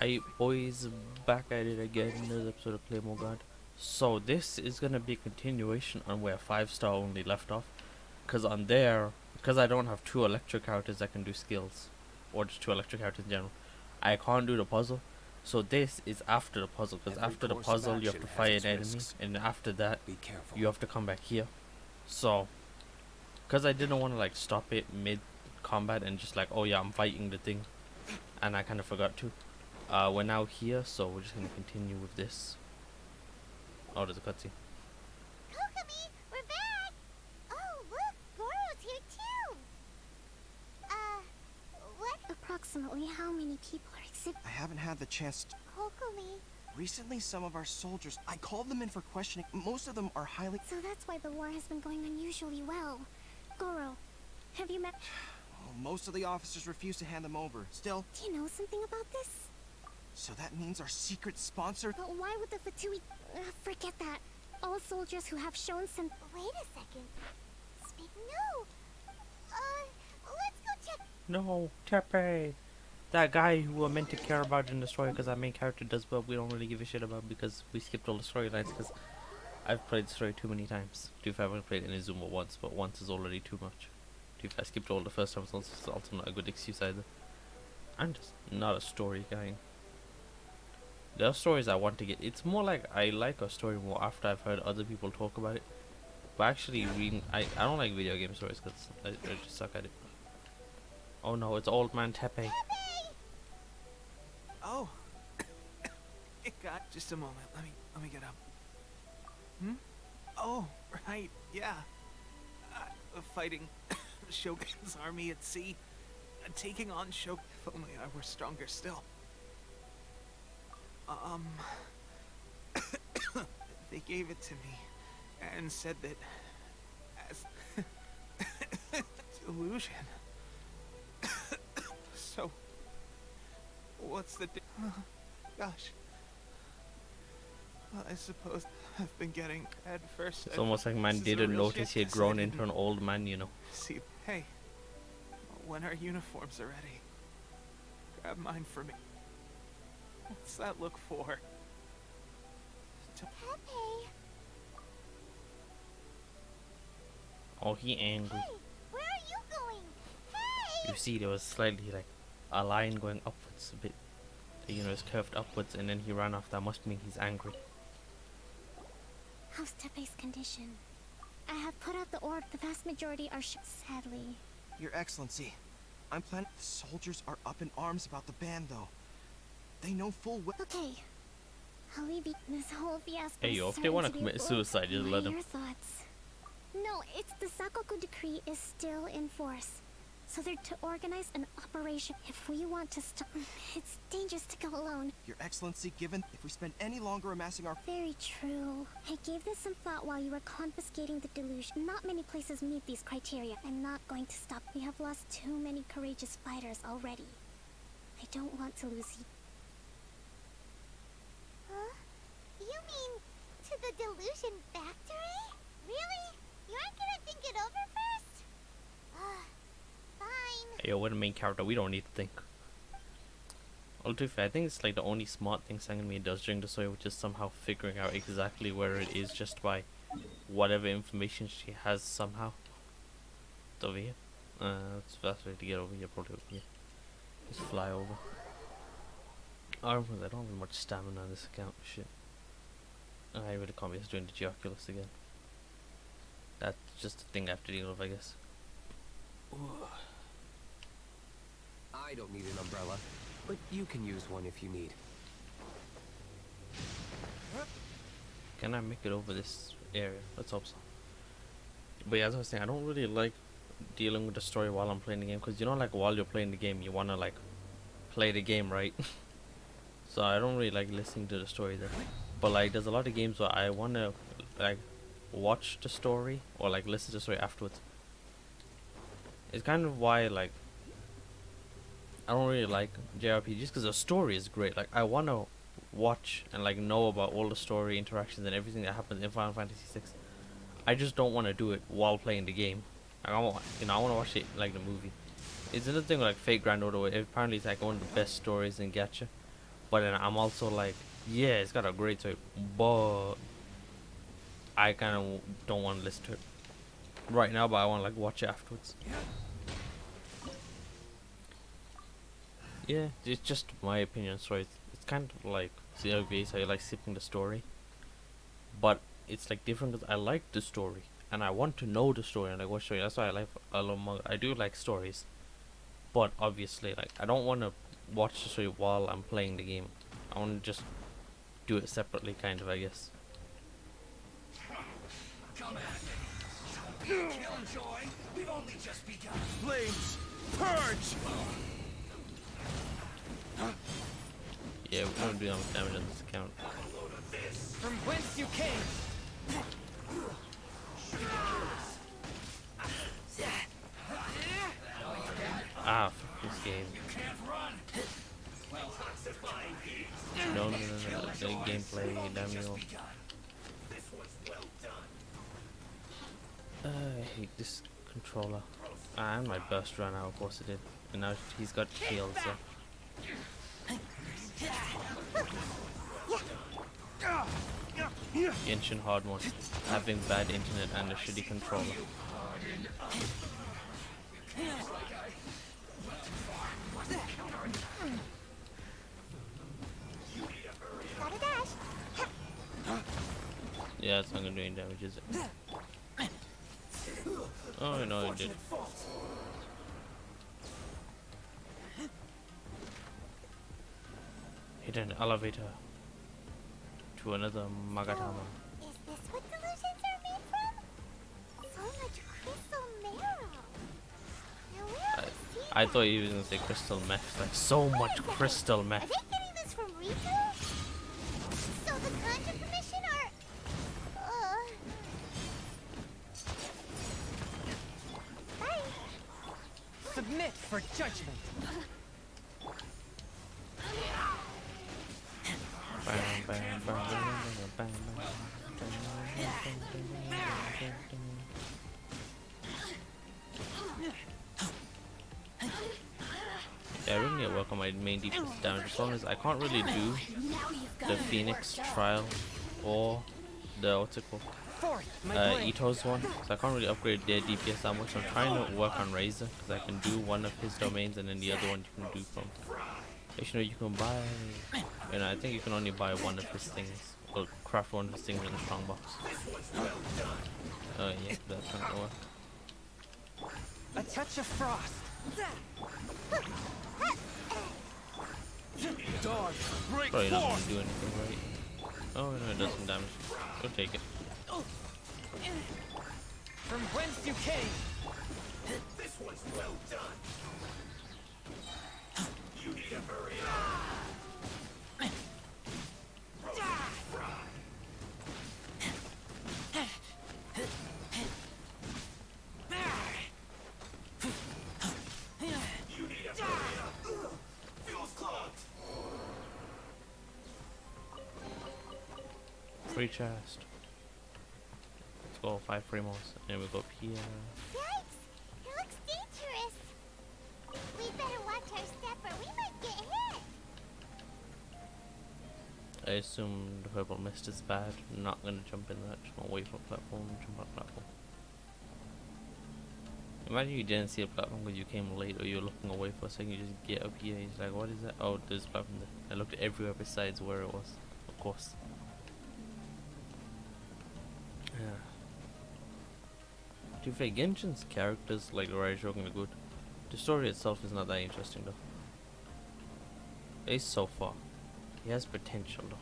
I boys, back at it again, another episode of Claymore God. So this is gonna be a continuation on where 5-star only left off. Cause on there, because I don't have 2 electric characters that can do skills, or just 2 electric characters in general, I can't do the puzzle. So this is after the puzzle, because after the puzzle you have to fight an enemy, and after that you have to come back here. So, because I didn't want to like stop it mid combat and just like, oh yeah, I'm fighting the thing, and I kind of forgot to. We're now here, so we're just gonna continue with this. Oh, there's a cutscene. Kokumi, we're back! Oh, look, Goro's here too! What? Approximately how many people are exhibiting? I haven't had the chance to... Kokumi. Recently, some of our soldiers, I called them in for questioning. Most of them are highly... So that's why the war has been going unusually well. Goro, have you met... Oh, most of the officers refuse to hand them over. Still... Do you know something about this? So that means our secret sponsor... But why would the Fatui... forget that. All soldiers who have shown some... Wait a second. Speak... No! Let's go check... No, Tepe! That guy who we're meant to care about in the story, because our main character does, but we don't really give a shit about because we skipped all the storylines, because I've played the story too many times. To be fair, I've only played inazuma once, but once is already too much. To be fair, I skipped all the first time, so it's also not a good excuse either. I'm just not a story guy. There are stories I want to get. It's more like I like a story more after I've heard other people talk about it. But actually, reading, I don't like video game stories because I just suck at it. Oh no, it's old man Tepe. Oh, it got just a moment. Let me get up. Hmm? Oh, right, yeah. Fighting Shogun's army at sea, taking on Shogun. If only I were stronger still. They gave it to me and said that as delusion. So, what's the gosh. Well, I suppose I've been getting at first. It's almost like man didn't notice he had grown into an old man, you know. See, hey, when our uniforms are ready, grab mine for me. What's that look for? Pepe. Oh, he angry. Hey, where are you going? Hey! You see, there was slightly like a line going upwards a bit. You know, it's curved upwards, and then he ran off. That must mean he's angry. How's Tepe's condition? I have put out the order. The vast majority are sadly. Your Excellency, I'm planning... The soldiers are up in arms about the ban, though. They know full well... Okay. I'll leave this whole fiasco. Hey, yo, if they want to commit suicide, just let them. Your thoughts? No, it's the Sakoku decree is still in force. So they're to organize an operation. If we want to stop, it's dangerous to go alone. Your Excellency, given if we spend any longer amassing our... Very true. I gave this some thought while you were confiscating the delusion. Not many places meet these criteria. I'm not going to stop. We have lost too many courageous fighters already. I don't want to lose you. Huh? You mean to the delusion factory? Really? You aren't gonna think it over first? Fine. Hey, yo, we're the main character. We don't need to think. Well, to be fair, I think it's like the only smart thing Sangami does during the story, which is somehow figuring out exactly where it is just by whatever information she has somehow. It's over here. It's the best way to get over here, probably over here. Just fly over. I don't have much stamina on this account. Shit. I really can't be just doing the Geoculus again. That's just a thing I have to deal with, I guess. Ooh. I don't need an umbrella, but you can use one if you need. Can I make it over this area? Let's hope so. But yeah, as I was saying, I don't really like dealing with the story while I'm playing the game, because you know, like while you're playing the game, you wanna like play the game, right? So I don't really like listening to the story there. But like, there's a lot of games where I wanna like watch the story or like listen to the story afterwards. It's kind of why like I don't really like JRPGs, because the story is great. Like I wanna watch and like know about all the story interactions and everything that happens in Final Fantasy VI. I just don't want to do it while playing the game. Like, I want to watch it like the movie. It's another thing with like Fate Grand Order, where apparently it's like one of the best stories in Gacha. But then I'm also like, yeah, it's got a great story, but I kind of don't want to listen to it right now, but I want to like watch it afterwards. Yeah, it's just my opinion. So it's kind of like zero base. I like skipping the story, but it's like different because I like the story and I want to know the story and like what story. That's why I like a lot more. I do like stories, but obviously like I don't want to watch the story while I'm playing the game. I want to just do it separately, kind of, I guess. Come at me. Killjoy, we've only just begun. Flames! Purge! Yeah, we're gonna do enough damage on this account. From whence you came. Ah, fuck this game. Can't run. Well, No, the gameplay, damn you. this was well done. I hate this controller. And my burst ran out, of course it did. And now he's got heals, so. Genshin hard one. Having bad internet and a shitty controller. Got a dash. Yeah, it's not gonna do any damage, is it? Oh, no, it did. Hit an elevator to another Magatama. Is this what delusions are made from? So much crystal marrow. Now where are we seeing I that? thought you were gonna say crystal meth. Like, so much crystal Are meth. they getting this from Rito? So the Conjure Commission are... Bye. Submit for judgment. Bam, bam, bam, bam, bam, bam, yeah, I really need to work on my main defense damage. As long as I can't really do the Phoenix trial or the what's it called? Forth, my blade. ITTO's one, so I can't really upgrade their DPS that much. I'm trying to work on Razor because I can do one of his domains and then the other one you can do from. Actually, you can buy. You know, I think you can only buy one of his things or craft one of his things in the strong box. Oh yeah, that's not gonna work. A touch of frost. Dawn, break Probably not gonna forth! do anything, right? Oh no, it does some damage. We'll take it. From whence you came. This one's well done. You need to hurry up. You need to hurry up. Fuel's clogged. Free chest. Let's go 5 primos. And then we go up here. Yikes! It looks dangerous. We better watch our step or we might get hit. I assume the purple mist is bad. I'm not gonna jump in that. Just gonna wait for a platform. Jump on a platform. Imagine you didn't see a platform because you came late or you're looking away for a second. You just get up here. He's like, what is that? Oh, there's a platform there. I looked everywhere besides where it was. Of course. Yeah. To be fair, Genshin's characters like the Shogun are good. The story itself is not that interesting though. At least so far. He has potential though.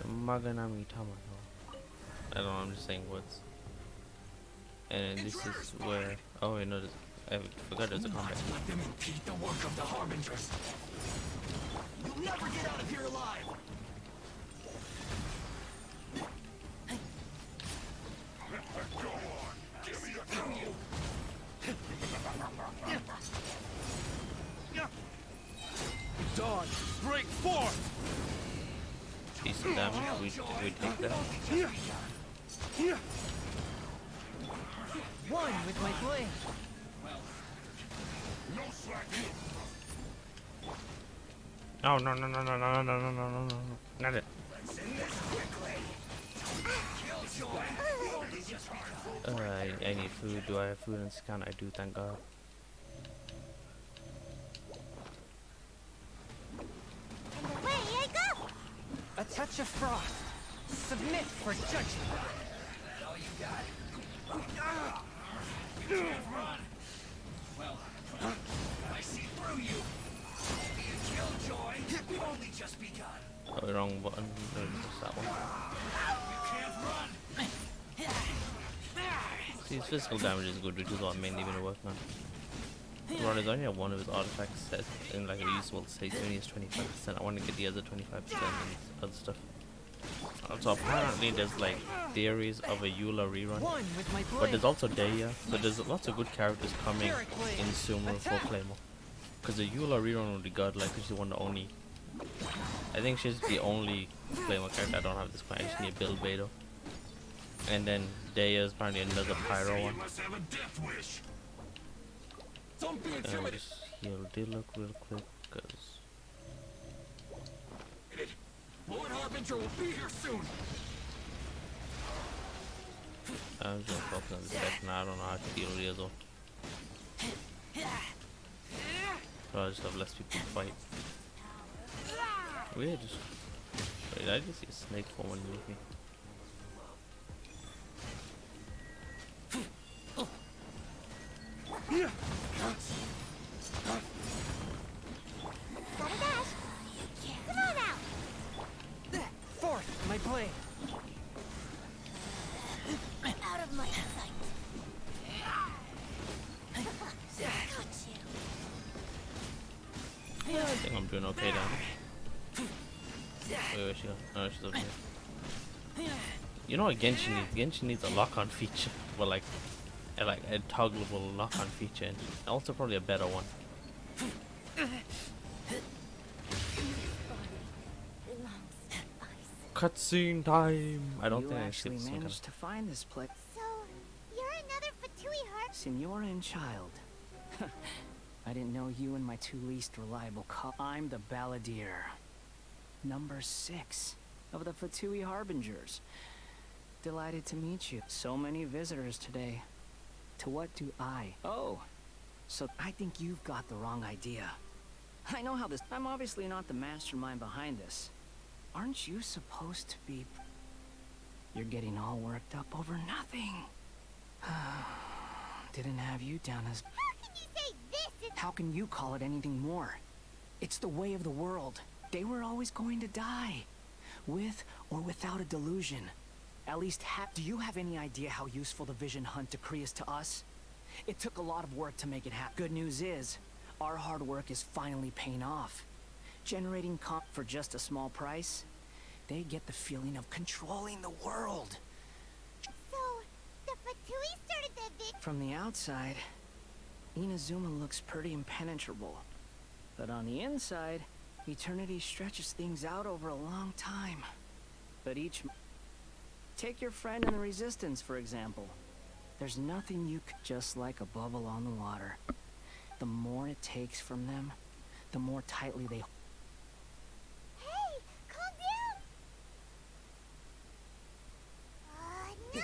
The Maganami Tama. I don't know, I'm just saying words. And this is where... Oh wait, no, I forgot there's a combat. Let them impede the work of the Harbingers. You'll never get out of here alive. Go on, give me a go. Dawn, break forth! Decent damage, we take that. One with my blade. No slacking. No, no, no, no, no, no, no, no, no, no, no, no, not it. Let's end this quickly. Killjoy. Only just hard. I need food. Do I have food in this account? I do, thank God. And away I go! A touch of frost. Submit for judgment. All you got. You can't run. Well, I see through you. Be a killjoy. We've only just begun. Oh, wrong button. Just that one. You can't run. See, his physical damage is good, which is what I'm mainly been working on. Ron is only at one of his artifacts set in like a usable state, so only has 25%. I want to get the other 25% and other stuff. So apparently there's like theories of a Eula rerun, One with my blade. but there's also Deya, so there's lots of good characters coming in sumeru for Claymore. Because the Eula rerun would be godlike, because she's one of the only. I think she's the only Claymore character I don't have at this point. I just need a build beta. And then Deya is apparently another pyro one. You must have a death wish. Don't be And I'll just heal DILUC real quick, because Lord Harbinger will be here soon. I'm just gonna focus on this second. I don't know how to deal with the other one. So I just have less people to fight. Weird. Wait, I just see a snake form underneath me. Gotta dash! Come on out! Fourth, my blade. Out of my sight! Got you! I think I'm doing okay down here. Wait, where's she go? Oh, she's over here. You know what Genshin needs? Genshin needs a lock-on feature, but like a toggleable lock-on feature, and also probably a better one. Cutscene time. I don't You think I actually skipped some kind managed to find this place. So, you're another Fatui heart? Signora and child. I didn't know you and my two least reliable I'm the Balladeer. Number 6 of the Fatui Harbingers. Delighted to meet you. So many visitors today. To what do I? Oh, so I think you've got the wrong idea. I know how this. I'm obviously not the mastermind behind this. Aren't you supposed to be? You're getting all worked up over nothing. Didn't have you down as. How can you say this is— How can you call it anything more? It's the way of the world. They were always going to die. With or without a delusion. At least do you have any idea how useful the vision hunt decree is to us? It took a lot of work to make it happen. Good news is, our hard work is finally paying off. Generating for just a small price, they get the feeling of controlling the world. So, the Fatui started the From the outside, Inazuma looks pretty impenetrable. But on the inside, eternity stretches things out over a long time. But take your friend in the Resistance, for example. There's nothing you just like a bubble on the water. The more it takes from them, the more tightly they Hey, calm down! No!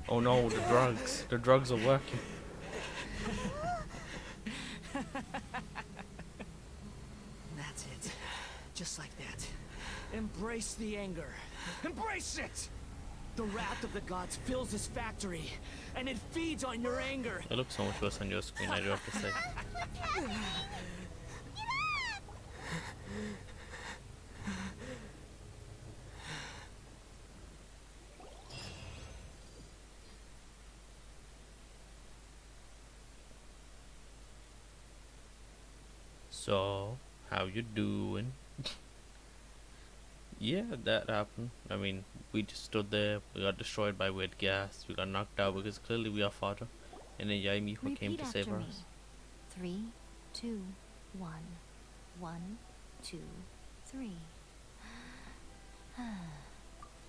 Oh no, the drugs. The drugs are working. That's it. Just like that. Embrace the anger. Embrace it! The wrath of the gods fills this factory, and it feeds on your anger. It looks so much worse on your screen, I do have to say. So, how you doing? Yeah, that happened. I mean, we just stood there, we got destroyed by weird gas, we got knocked out because clearly we are fodder. And then YAE MIKO came to save us. 3, 2, 1. 1, 2, 3.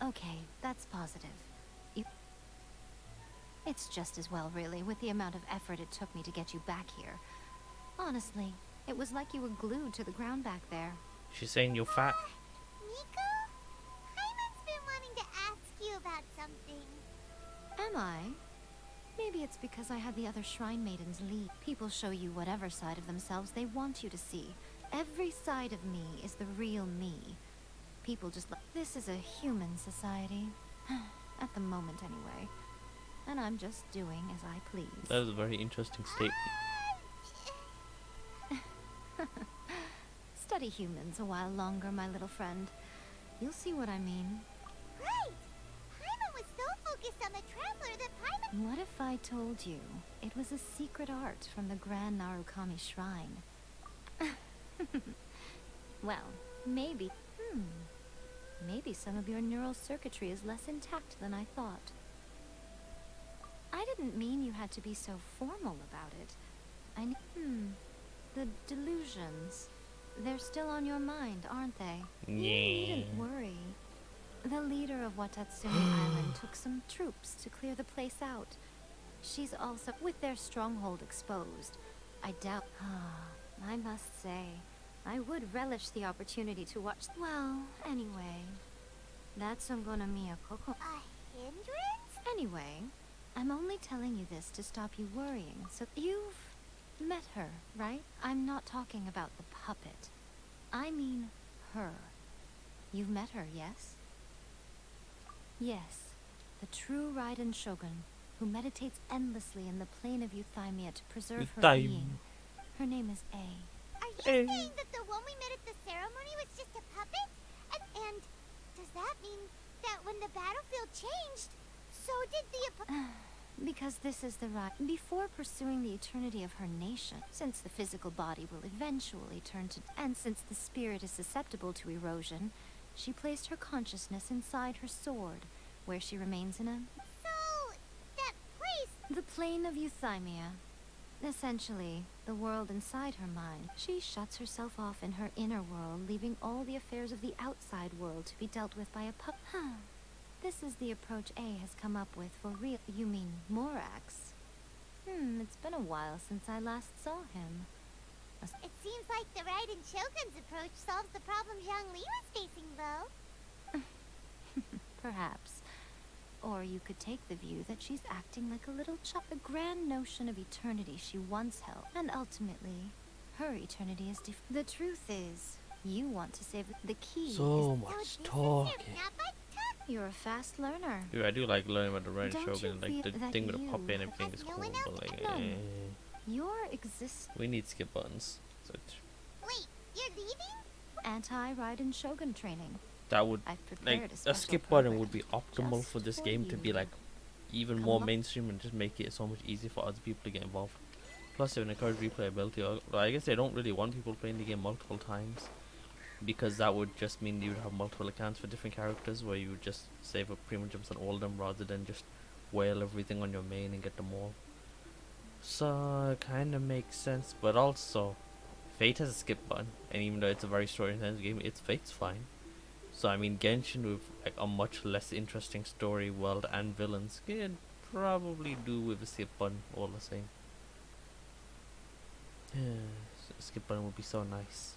Okay, that's positive. It's just as well, really, with the amount of effort it took me to get you back here. Honestly, it was like you were glued to the ground back there. She's saying you're fat. Miko? Hyman's been wanting to ask you about something. Am I? Maybe it's because I had the other Shrine Maidens lead. People show you whatever side of themselves they want you to see. Every side of me is the real me. People just like... This is a human society. At the moment, anyway. And I'm just doing as I please. That is a very interesting statement. Study humans a while longer, my little friend. You'll see what I mean. Right! Hyman was so focused on the Traveler that Hyman... What if I told you it was a secret art from the Grand Narukami Shrine? Well, maybe... Maybe some of your neural circuitry is less intact than I thought. I didn't mean you had to be so formal about it. The delusions. They're still on your mind, aren't they? You needn't worry. The leader of Watatsumi Island took some troops to clear the place out. She's also... With their stronghold exposed, I doubt... I must say, I would relish the opportunity to watch... Well, anyway. That's Ongona Miyakoko. A hindrance? Anyway, I'm only telling you this to stop you worrying, so... You've met her, right? I'm not talking about the puppet. I mean her. You've met her, yes? Yes, the true Raiden Shogun, who meditates endlessly in the plane of Euthymia to preserve her being. Her name is A. Are you saying that the one we met at the ceremony was just a puppet? And does that mean that when the battlefield changed, so did the... Because this is the right... Before pursuing the eternity of her nation, since the physical body will eventually turn to... And since the spirit is susceptible to erosion, she placed her consciousness inside her sword, where she remains in a... So, that place... The plane of Euthymia. Essentially, the world inside her mind. She shuts herself off in her inner world, leaving all the affairs of the outside world to be dealt with by a pup... This is the approach A has come up with for real... You mean Morax? It's been a while since I last saw him. It seems like the Raiden Shogun's approach solves the problem Zhang Li was facing, though. Perhaps. Or you could take the view that she's acting like a little child. The grand notion of eternity she once held. And ultimately, her eternity is The truth is, you want to save the key. So much talking. You're a fast learner. Dude, I do like learning about the Raiden Don't Shogun, you like the feel that thing with the you puppet and everything is have no cool, one but else? like, None. Your existence. we need skip buttons. So Wait, you're leaving? Anti-Raiden Shogun training. that would, I've prepared like, a a special skip button program would be optimal just for this for game to be you. like even Come more on. mainstream and just make it so much easier for other people to get involved. Plus, it would encourage replayability. Or I guess they don't really want people playing the game multiple times, because that would just mean you would have multiple accounts for different characters, where you would just save up primo jumps on all of them rather than just whale everything on your main and get them all. So it kind of makes sense, but also Fate has a skip button, and even though it's a very story intensive game, Fate's fine. So I mean, Genshin with like a much less interesting story, world, and villains could probably do with a skip button all the same. Skip button would be so nice.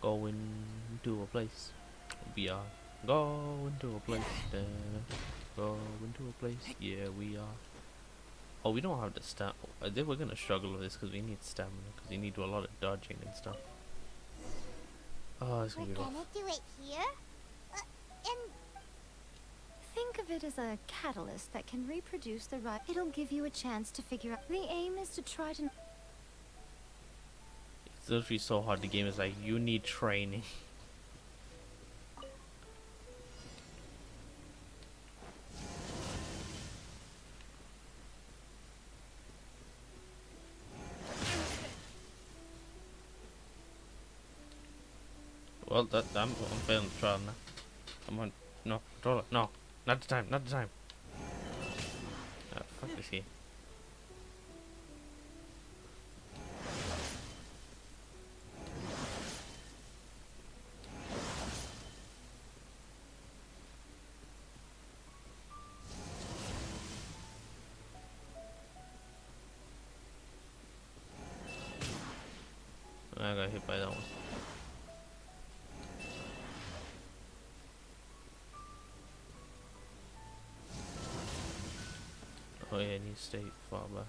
Going to a place. We are going to a place. Going to a place. Yeah, we are. Oh, we don't have the stamina. I think we're gonna struggle with this because we need stamina. Because we need to do a lot of dodging and stuff. Oh, it's We're gonna be rough. gonna do it here? And Think of it as a catalyst that can reproduce the right. It'll give you a chance to figure out. The aim is to try to. It's literally so hard. The game is like, you need training. Well, I'm failing the trial now. Come on, no, controller, no, not the time, not the time. Ah, fuck this game. I got hit by that one. Oh yeah, I need to stay far back.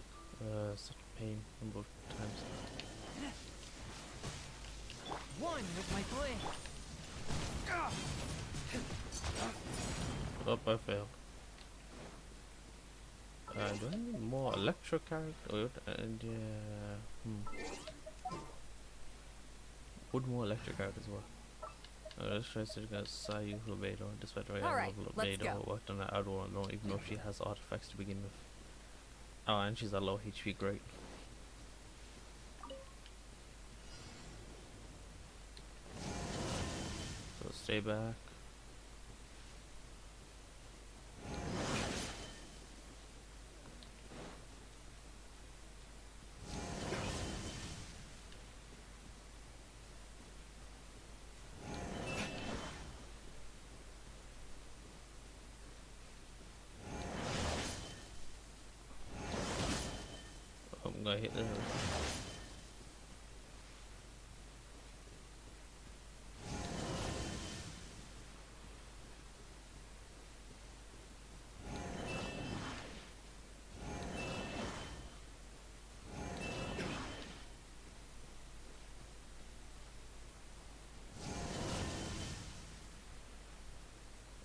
Such a pain on both times. One with my blade. Oh, I failed. Do I need more electro character? Would more electric characters work? Let's try to get Sayu Lubedo. Despite the Alright, let's Lubedo go. worked on that other one, don't even know if she has artifacts to begin with. Oh, and she's a low HP, great. So stay back. I'm gonna hit the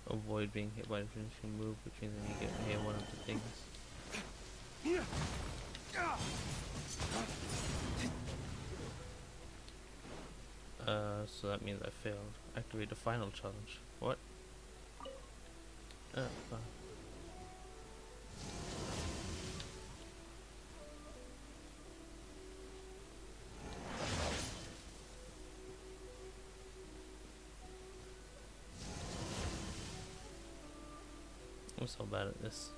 avoid being hit by the finishing move, which means then you get hit one of the things. So that means I failed. Activate the final challenge. What? Fine. I'm so bad at this.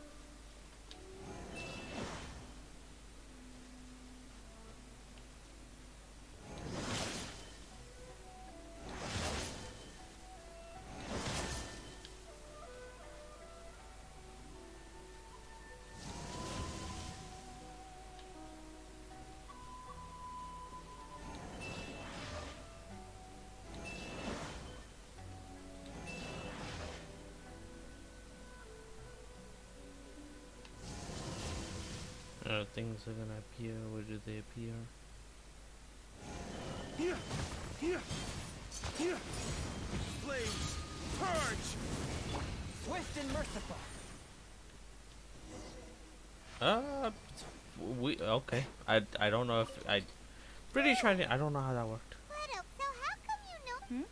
Things are gonna appear. Where do they appear? Flames, purge! Swift and merciful. Okay. I don't know if I pretty sure I don't know how that worked. So how come you know?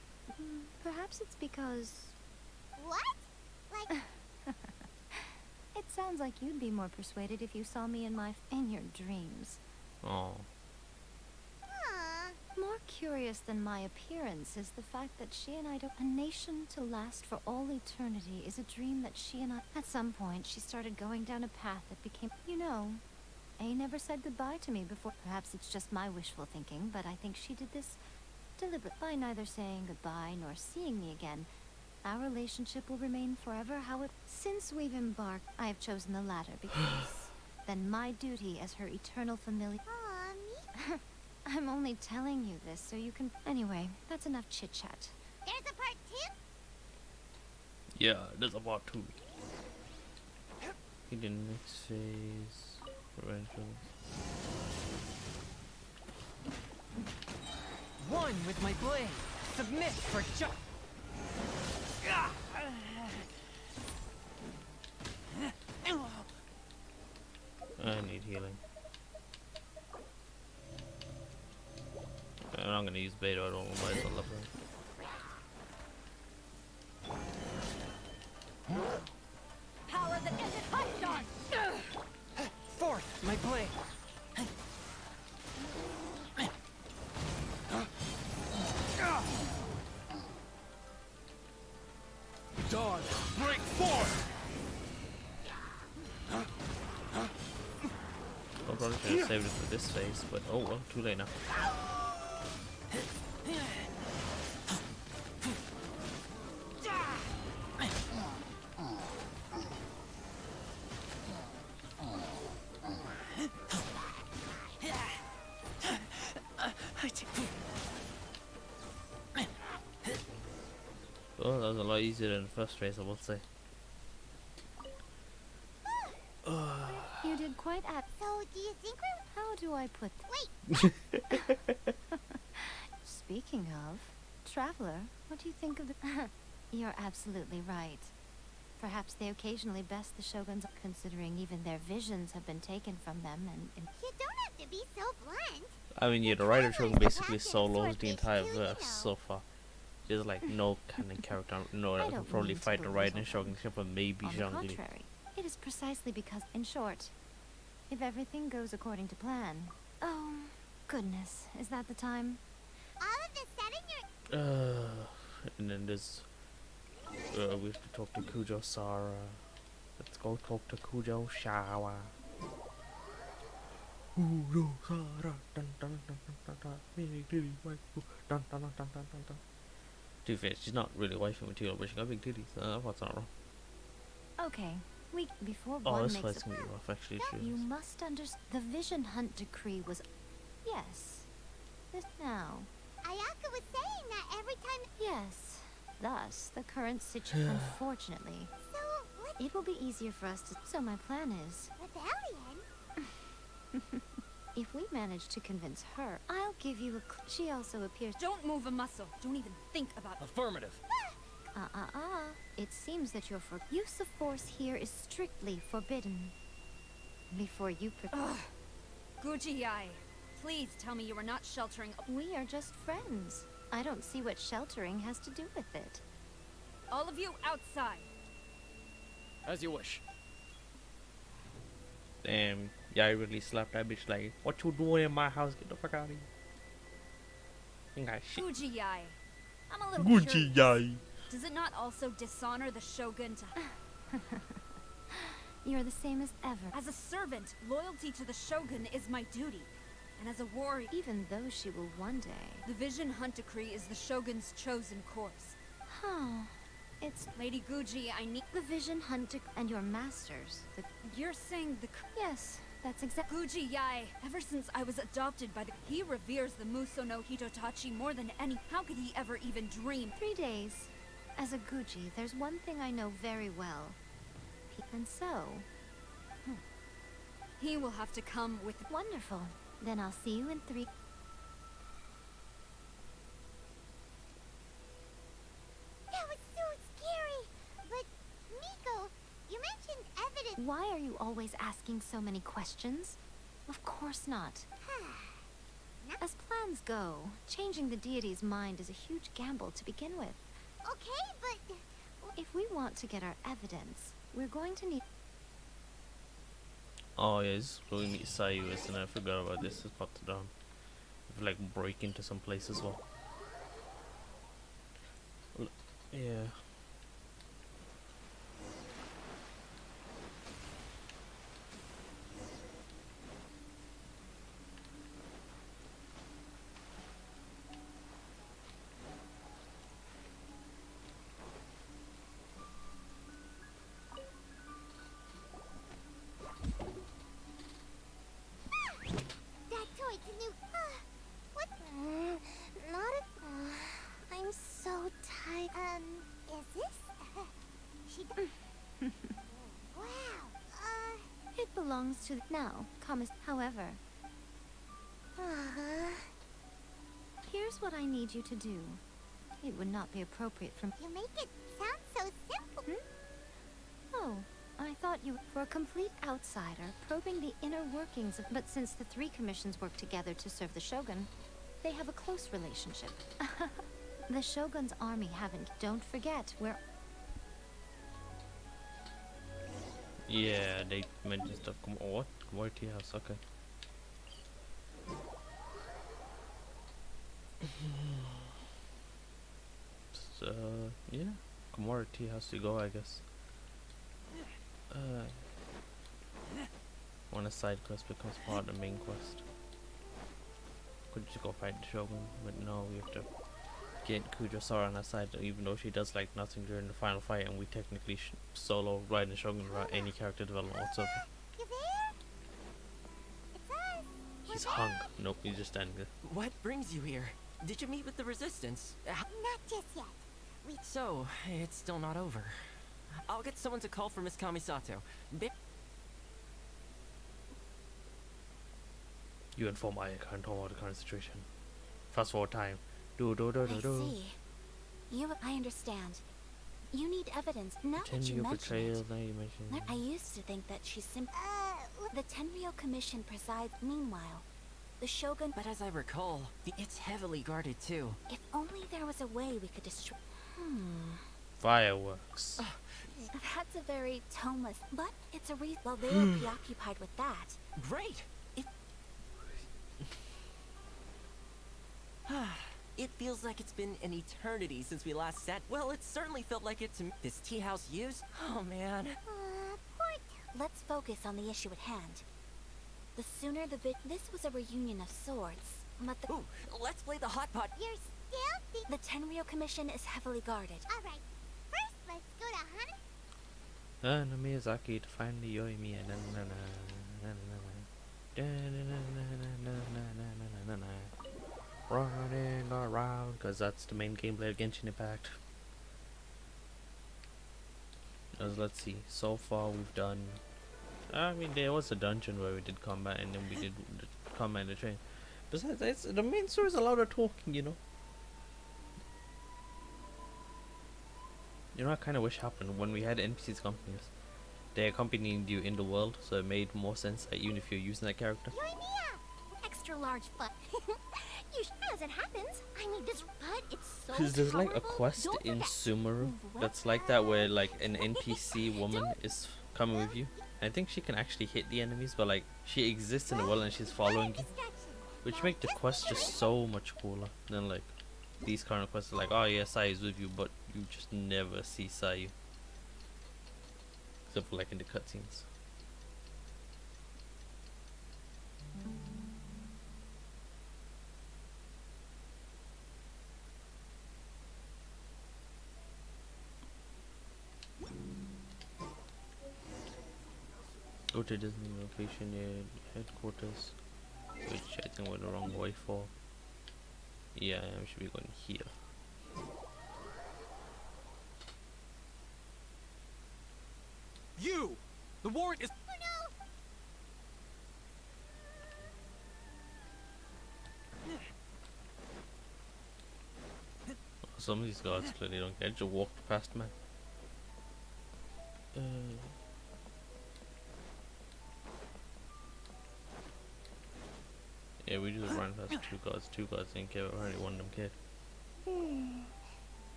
Perhaps it's because What? Like, it sounds like you'd be more persuaded if you saw me in your dreams. Oh. More curious than my appearance is the fact that she and I don't. A nation to last for all eternity is a dream that she and I. At some point, she started going down a path that became. You know, A never said goodbye to me before. Perhaps it's just my wishful thinking, but I think she did this deliberately. By neither saying goodbye nor seeing me again, our relationship will remain forever how it. Since we've embarked, I have chosen the latter because then my duty as her eternal familiar. aw, me? I'm only telling you this so you can. Anyway, that's enough chit chat. There's a part 2? Yeah, there's a part 2. Hidden next phase. Revengeful. One with my blade. Submit for just. I need healing. I'm not gonna use beta, I don't know why it's on level. Power that ended Python! Forth, my blade. Dawn, break forth! I probably should have saved it for this phase, but oh well, too late now. lot easier than the first race, I will say. You did quite So, do you think we're... How do I put... Wait! Speaking of, Traveler, what do you think of the... You're absolutely right. Perhaps they occasionally best the Shoguns, considering even their visions have been taken from them and... You don't have to be so blunt. I mean, yeah, the writer Shogun basically solos the entire verse so far. There's like no canon character, no, that can probably fight the Raiden Shogun except for maybe On the Zhang Li. contrary, it is precisely because, in short, if everything goes according to plan... Oh, goodness, is that the time? All of a sudden you're... And then there's we have to talk to Kujo Sara. Let's go talk to Kujo Shawa. Kujo Sara. Dun dun dun dun dun big titty waifu. Dun dun dun dun dun dun. To be fair, she's not really waifu material, but she got big titties. What's not wrong? Okay, before Oh, one this makes fight's gonna be rough, actually. You must understand. The Vision Hunt decree was... Yes. This now. Ayaka was saying that every time... Yes. Thus, the current situation... Unfortunately, So, what... it will be easier for us to... So my plan is... Rebellion? If we manage to convince her, I'll give you a... She also appears... Don't move a muscle. Don't even think about it. Affirmative. It seems that your use of force here is strictly forbidden. Before you... Ugh. Guji Yae, please tell me you are not sheltering... We are just friends. I don't see what sheltering has to do with it. All of you outside. As you wish. Damn, Yae really slapped that bitch like, what you doing in my house? Get the fuck out of here. Ain't got shit. Guji Yae, I'm a little Gucci curious. Yae. Does it not also dishonor the Shogun to... You're the same as ever. As a servant, loyalty to the Shogun is my duty. And as a warrior... Even though she will one day... The Vision Hunt decree is the Shogun's chosen course. Huh. It's... Lady Guji, I need... The Vision Hunt and your masters. You're saying the... Yes, that's exactly... Guji Yae, ever since I was adopted by the... He reveres the Muso no Hitotachi more than any... How could he ever even dream? 3 days. As a Guji, there's one thing I know very well. And so... He will have to come with... Wonderful. Then I'll see you in 3... That was so scary. But, Miko, you mentioned evidence... Why are you always asking so many questions? Of course not. As plans go, changing the deity's mind is a huge gamble to begin with. Okay, but... If we want to get our evidence, we're going to need... Oh yeah, this is where we meet Sayu, and I forgot about this. It's popped down. If like break into some place as well. Yeah. That toy canoe... what? Not a... I'm so tired. Is this... she... Wow. It belongs to... Now, however... Here's what I need you to do. It would not be appropriate from... You make it sound so simple. Oh, I thought you... For a complete outsider, probing the inner workings of... But since the 3 commissions work together to serve the Shogun, they have a close relationship. The Shogun's army haven't... Don't forget, we're... Yeah, they mentioned stuff. Come on, what? Commodity house, okay. So, yeah. Commodity has to go, I guess. When a side quest becomes part of the main quest. Could just go fight the Shogun, but no, we have to get Kujo-Sara on our side, even though she does like nothing during the final fight, and we technically solo Raiden Shogun without any character development whatsoever. You there? It's us. He's hung. Nope, he's just standing there. What brings you here? Did you meet with the Resistance? Not just yet. So, it's still not over. I'll get someone to call for Miss Kamisato. You inform I can't talk about the current situation. Fast forward time. Do. I see. I understand. You need evidence. Now that you mention it, now you mention I used to think that she's simply... the Tenryou Commission presides. Meanwhile, the Shogun... But as I recall, it's heavily guarded too. If only there was a way we could destroy... fireworks. That's a very toneless... But it's a reason... Well, they were preoccupied with that. Great! It feels like it's been an eternity since we last sat. Well, it certainly felt like it to me. This tea house used? Oh, man. Let's focus on the issue at hand. The sooner this was a reunion of sorts, but the... Ooh, let's play the hot pot. You're still... The Tenryou Commission is heavily guarded. Alright, first let's go to Hana... Miyazaki to find the Yoimiya. Running around, cause that's the main gameplay of Genshin Impact. Let's see. So far we've done. I mean, there was a dungeon where we did combat, and then we did combat in the train. Besides, the main story is a lot of talking, you know. You know, I kind of wish happened when we had NPCs accompanying us. They accompanied you in the world, so it made more sense. Even if you're using that character. Extra large foot. As it happens, I mean this, but it's so Because there's like a powerful. quest Don't in forget. Sumeru that's like that, where like an NPC woman is coming with you. I think she can actually hit the enemies, but like she exists in the world and she's following you, which make the quest just so much cooler than like these kind of quests. Like, oh yeah, Sai is with you, but you just never see Sai, except for like in the cutscenes. Go to Disney location near headquarters, which I think we're the wrong way for. Yeah, we should be going here. You! The warrant is... Some of these guards clearly don't care. Just walked past, man. Yeah, we just ran past two guards. Two guards didn't care. Only one of them cared.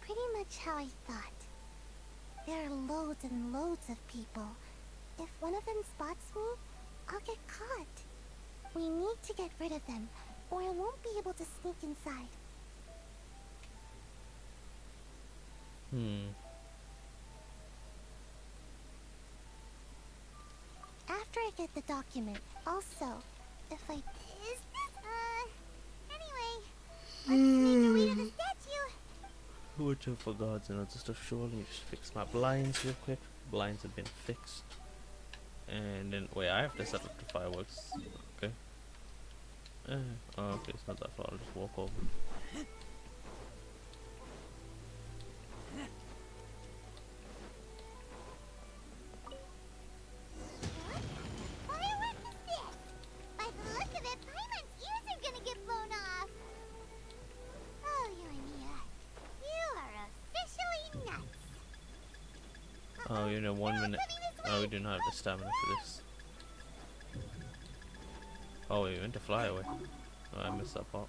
Pretty much how I thought. There are loads and loads of people. If one of them spots me, I'll get caught. We need to get rid of them, or I won't be able to sneak inside. After I get the document, also, if I... Anyway, let's make our way to the statue. Watch out for guards and other stuff. Sure, let me just fix my blinds real quick. Blinds have been fixed. And then, wait, I have to set up the fireworks. Okay. Oh, okay, it's not that far. I'll just walk over. Oh, you know, 1 minute. Oh, we do not have the stamina for this. Oh, we went to fly away. Oh, I missed that part.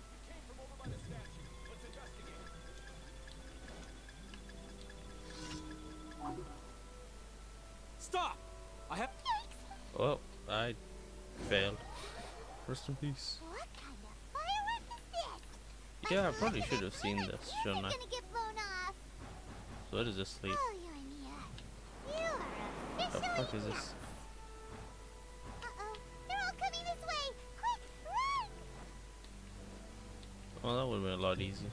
Stop! I have... Well, I failed. Rest in peace. What kind of firework is this? Yeah, I probably should have seen this, shouldn't I? Gonna get blown off. So what is this sleep? Oh, you are What the fuck is this? Uh-oh, they're all coming this way. Quick, run! Oh, that would have been a lot easier.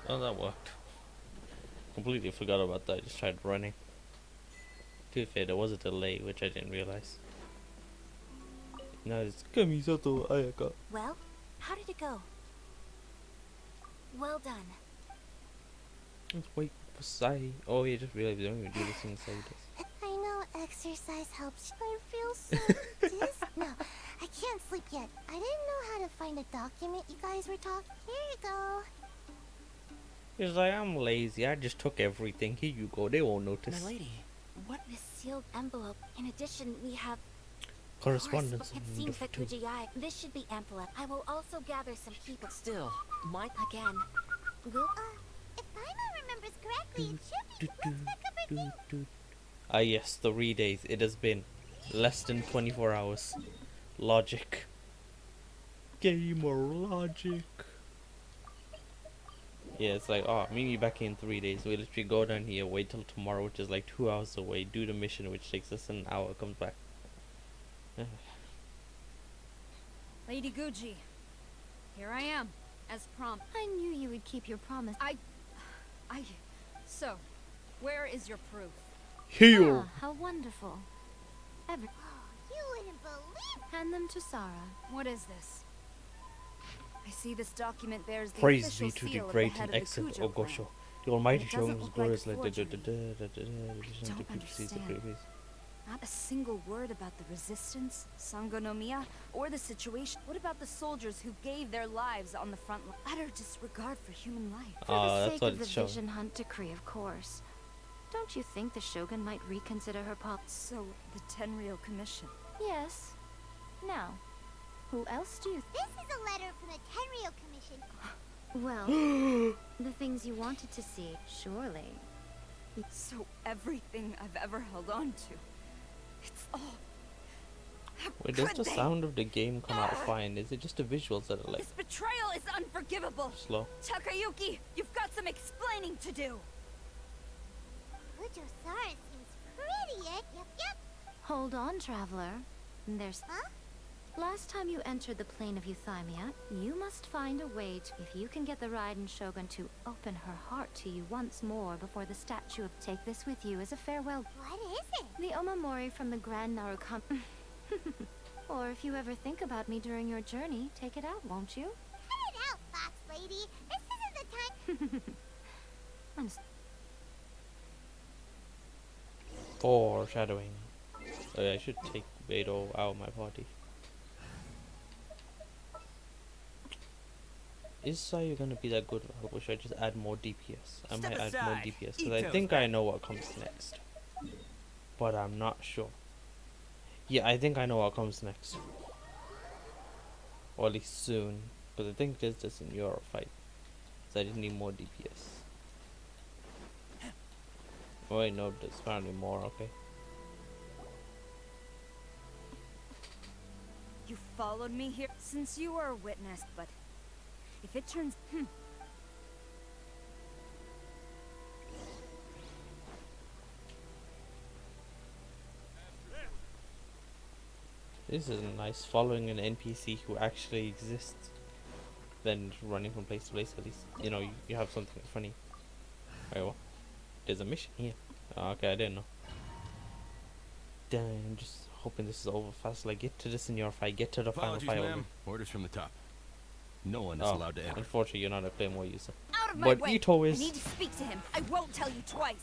Oh, that worked. Completely forgot about that. I just tried running. be fair, there was a delay, which I didn't realize. Now it's Kamisato Ayaka. Well, how did it go? Well done. Let's wait for Sai. Oh, yeah, just realized we don't even do this in Sai does. I know exercise helps. I feel so dizzy. No, I can't sleep yet. I didn't know how to find a document you guys were talking. Here you go. He's like, I'm lazy. I just took everything. Here you go. They won't notice. My lady. What this sealed envelope? In addition, we have Correspondence. It seems that YAE. This should be ample. I will also gather some people. Still, my Again. Will If Paimon remembers correctly, it should be what's that covered thing? Ah yes, 3 days. It has been less than 24 hours. Logic. Gamer logic. Yeah, it's like, oh, meet me back in 3 days. We literally go down here, wait till tomorrow, which is like 2 hours away, do the mission, which takes us an hour, comes back. Lady Guji, here I am, as promised. I knew you would keep your promise. So, where is your proof? Here! Ah, how wonderful. You wouldn't believe. Hand them to Sarah. What is this? I see this document bears the Praise official be to the seal of great head and of the excellent Kujo clan. Ogosho. The almighty It doesn't Shogun's look like glorious like forgery. Don't understand. Not a single word about the resistance, Sangonomiya, or the situation. What about the soldiers who gave their lives on the front line? Utter disregard for human life. For Ah, the that's sake what of the it's showing. Vision Hunt decree, of course. Don't you think the Shogun might reconsider her So, the Tenryou Commission. Yes. Now, who else do you This is a letter from the Tenryou Commission. Well, the things you wanted to see, surely. So everything I've ever held on to, it's all... How Wait, does could the they? sound of the game come out fine? Is it just the visuals that are like This betrayal is unforgivable. slow? Takayuki, you've got some explaining to do. Kujo-Sara seems pretty, eh? Yep. Hold on, traveler. There's... Huh? Last time you entered the plane of Euthymia, you must find a way to... If you can get the Raiden Shogun to open her heart to you once more before the statue of... Take this with you as a farewell. What is it? The Omamori from the Grand Narukam... Or if you ever think about me during your journey, take it out, won't you? Cut it out, Fox Lady. This isn't the time. I'm s- Foreshadowing. Oh, yeah, I should take Beidou out of my party. Is Sayu gonna be that good, or should I just add more DPS? I might add more DPS because I think I know what comes next, but I'm not sure. Yeah, I think I know what comes next, or at least soon, because I think there's just in Euro fight, so I just need more DPS. Oh wait, no, there's apparently more. Okay. You followed me here since you were a witness, but if it turns... This is nice, following an NPC who actually exists, then running from place to place. At least you know you have something funny. Wait, what? There's a mission here. Oh, okay, I didn't know. Damn, I'm just hoping this is over fast. Like, get to this in your fight. Get to the final Apologies, fight. ma'am. Orders from the top. No one is Oh, allowed to enter. unfortunately, you're not a claymore user. Out of my But way! ITTO I is. need to speak to him. I won't tell you twice.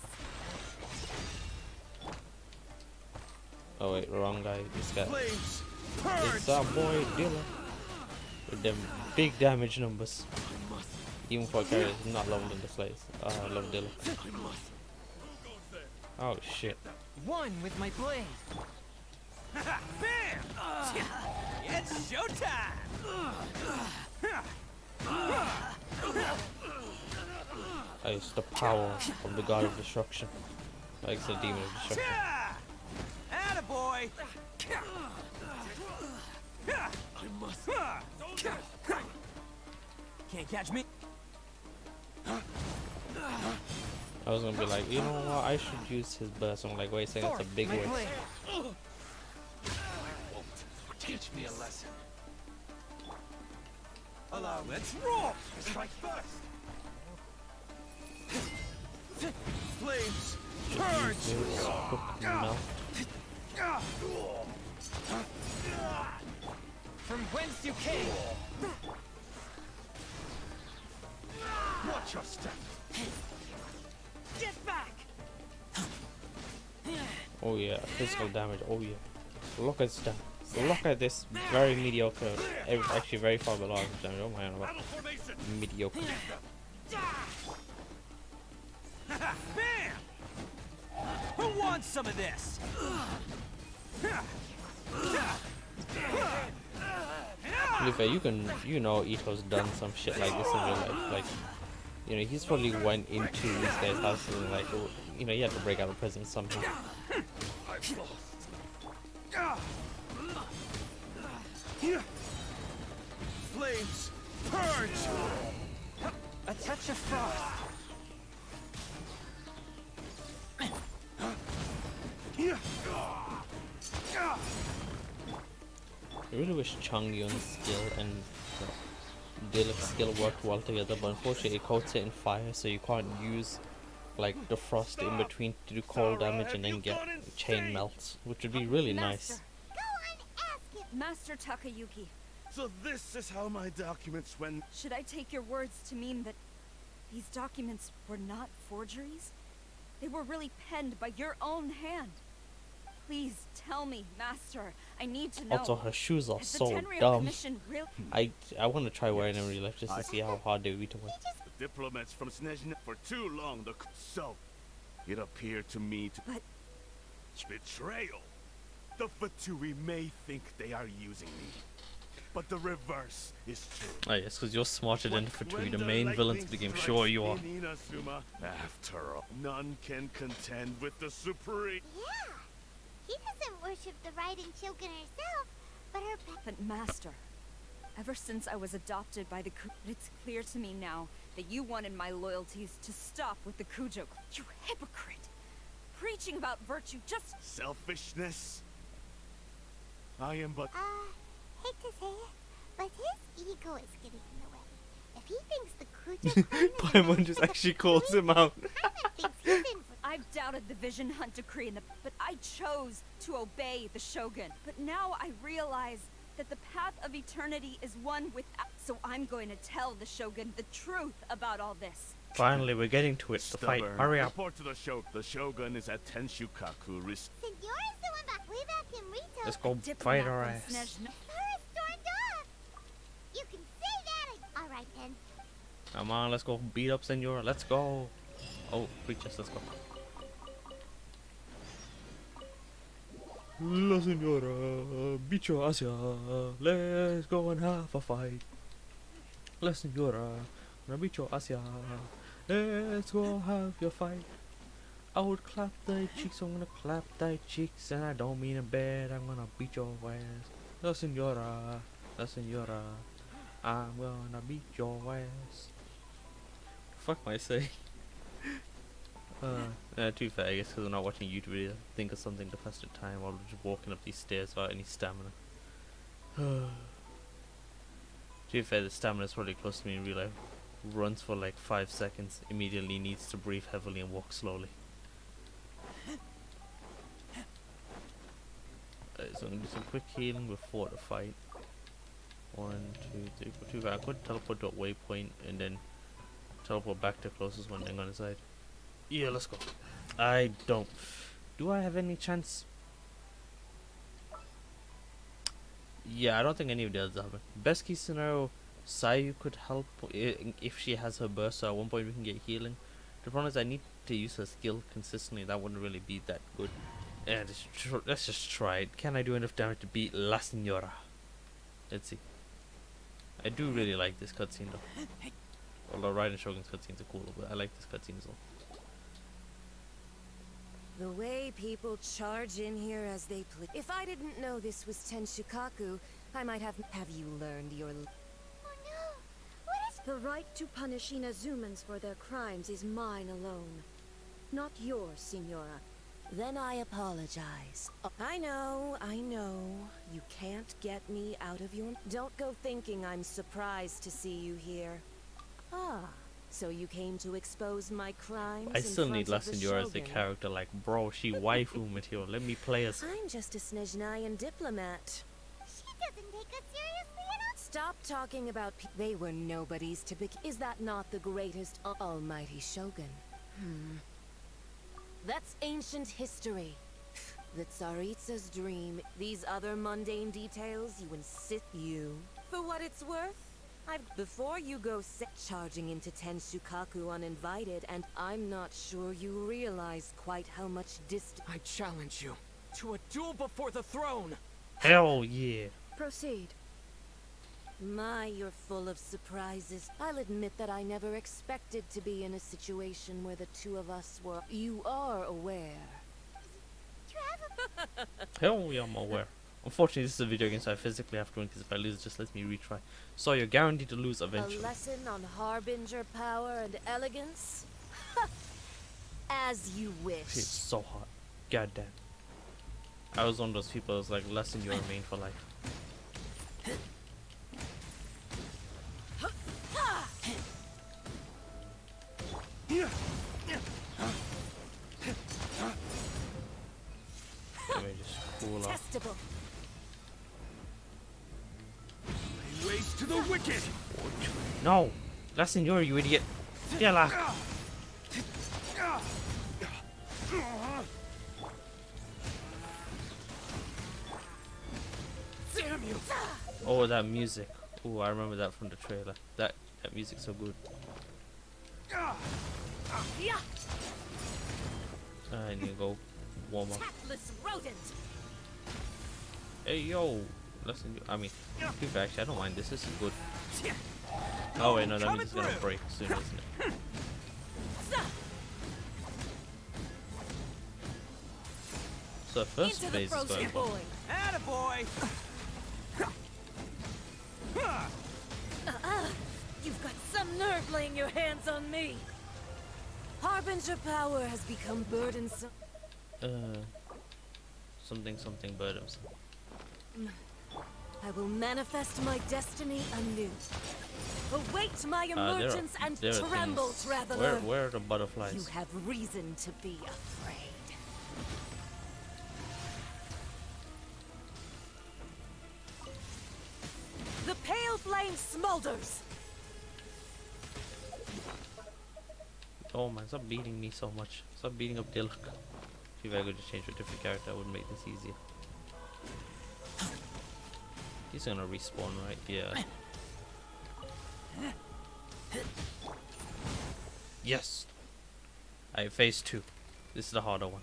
Oh wait, wrong guy. This guy. Flames! It's our boy DILUC with them big damage numbers. Even for a character who's not leveled in the slice. Oh, I love DILUC. Oh shit. One with my blade. Bam! It's showtime! It's the power of the god of destruction. Like it's the demon of destruction. Attaboy! Can't catch me. I was gonna be like, you know what, I should use his burst. I'm like, wait a second, that's a big My waste. blade. Teach me a lesson. Let's roll! Strike first! Flames! From whence you came. Watch your step. Get back. Oh yeah, physical damage. Oh yeah. Look at this. Look at this very mediocre. Actually, very far below average damage. Oh my god. Mediocre. Bam! Who wants some of this? To be fair, you know ITTO's done some shit like this in real life. Like, you know, he's probably went into these guys' houses and like, you know, he had to break out of prison somehow. Flames, purge! A touch of frost. I really wish Changyun's skill and DILUC's skill worked well together, but unfortunately it coats it in fire, so you can't use like the frost in between to do cold damage and then get chain melts, which would be really nice. Go on, ask him. Master Takayuki, So this is how my documents went. should I take your words to mean that these documents were not forgeries? They were really penned by your own hand. Please tell me, Master. I need to know. Also, her shoes are Has the so Tenryou dumb. Commission real- I want to try wearing them in real life just to see how hard they beat away. The diplomats from Snezhny for too long. So, it appeared to me to But betrayal. The Fatui may think they are using me, but the reverse is true. Oh yes, because you're smarter than Fatui, the When main lightning villains of the game. strikes Sure you are. in Inazuma, after all, none can contend with the Supreme. Yeah. He doesn't worship the Raiden Shogun herself, but her But Master, ever since I was adopted by the it's clear to me now that you wanted my loyalties to stop with the Kujo. You hypocrite! Preaching about virtue just... Selfishness? I am but... hate to say it, but his ego is getting in the way. If he thinks the Kujo Paimon just actually calls him out. thinks he's in for I've doubted the Vision Hunt decree, but I chose to obey the Shogun. But now I realize that the path of eternity is one without... So I'm going to tell the Shogun the truth about all this. Finally, we're getting to it. The fight. Stubborn. Hurry up. Report to the Shogun. The Shogun is at Tenshukaku. Senyora's the one back way back in Rito. Let's go Diplomat fight our from ass. Snezhny- Her stormed off. You can say that. All right then. Come on, let's go beat up Senora. Let's go. Oh, preachers, let's go. La Senora, bicho Asia, let's go and have a fight. La Senora, bicho Asia, let's go have your fight. I would clap thy cheeks, I'm gonna clap thy cheeks, and I don't mean in bed, I'm gonna beat your ass. La Senora, I'm gonna beat your ass. Fuck am I saying? To be fair, I guess because I'm not watching YouTube videos, think of something to pass the time while we're just walking up these stairs without any stamina. To be fair, the stamina is probably close to me in real life. Runs for like 5 seconds, immediately needs to breathe heavily and walk slowly. So I'm gonna do some quick healing before the fight. 1, 2, 3, 4, 2. I could teleport to a waypoint and then teleport back to closest one thing on the side. Yeah, let's go. I don't. Do I have any chance? Yeah, I don't think any of the others have it. Best case scenario, Sayu could help if she has her burst, so at one point we can get healing. The problem is I need to use her skill consistently. That wouldn't really be that good. And let's just try it. Can I do enough damage to beat La Senora? Let's see. I do really like this cutscene though. Although Raiden Shogun's cutscenes are cool, but I like this cutscene as well. The way people charge in here as they please. If I didn't know this was Tenshukaku, I might have you learned your... Oh no! What is... The right to punish Inazumans for their crimes is mine alone. Not yours, Signora. Then I apologize. I know. You can't get me out of your... Don't go thinking I'm surprised to see you here. Ah, So you came to expose my crimes? I still need less Lesson Yor as the character. Like, bro, she waifu material. Let me play as. I'm just a Snezhnayan diplomat. She doesn't take us seriously enough. Stop talking about they were nobodies to begin. Is that not the greatest almighty Shogun? That's ancient history. The Tsaritsa's dream. These other mundane details you insist you. For what it's worth, before you go charging into Tenshukaku uninvited, and I'm not sure you realize quite how much distance. I challenge you to a duel before the throne. Hell yeah. Proceed. My, you're full of surprises. I'll admit that I never expected to be in a situation where the two of us were. You are aware. Hell yeah, I'm aware. Unfortunately, this is a video game, so I physically have to win, because if I lose, it just lets me retry. So you're guaranteed to lose eventually. A lesson on harbinger power and elegance? As you wish. It's so hot. God damn. I was one of those people that was like, Lesson Yor main for life. Let me just cool off. Testable. Lay waste to the wicked. No! Lesson Yor, you idiot. DILUC. Damn you! Oh, that music. Oh, I remember that from the trailer. That music's so good. I need to go warm up. Tactless rodent. Hey yo, listen. I mean, actually, I don't mind this. This is good. Oh wait, no, that means it's gonna break soon, isn't it? So the first phase is going well. Attaboy! You've got some nerve laying your hands on me. Harbinger power has become burdensome. Something burdensome. I will manifest my destiny anew. Await my emergence and tremble, traveler. Where are the butterflies? You have reason to be afraid. The pale flame smolders. Oh man, stop beating me so much. Stop beating up DILUC. If I could just change to a different character, I would make this easier. He's gonna respawn, right? Yeah. Yes! Alright, phase 2. This is the harder one.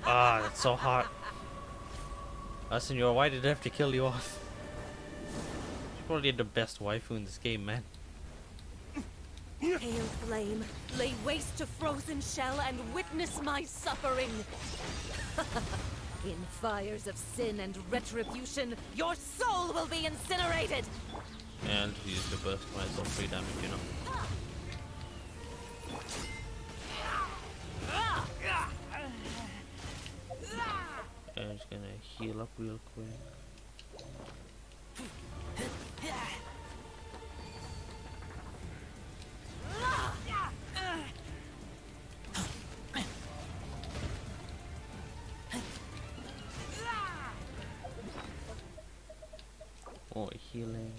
Ah, that's so hot. Senor, why did I have to kill you off? She's probably the best waifu in this game, man. Pale flame, lay waste to frozen shell and witness my suffering. In fires of sin and retribution, your soul will be incinerated. And use the burst myself 3 damage, you know. I'm just gonna heal up real quick. Oh, healing.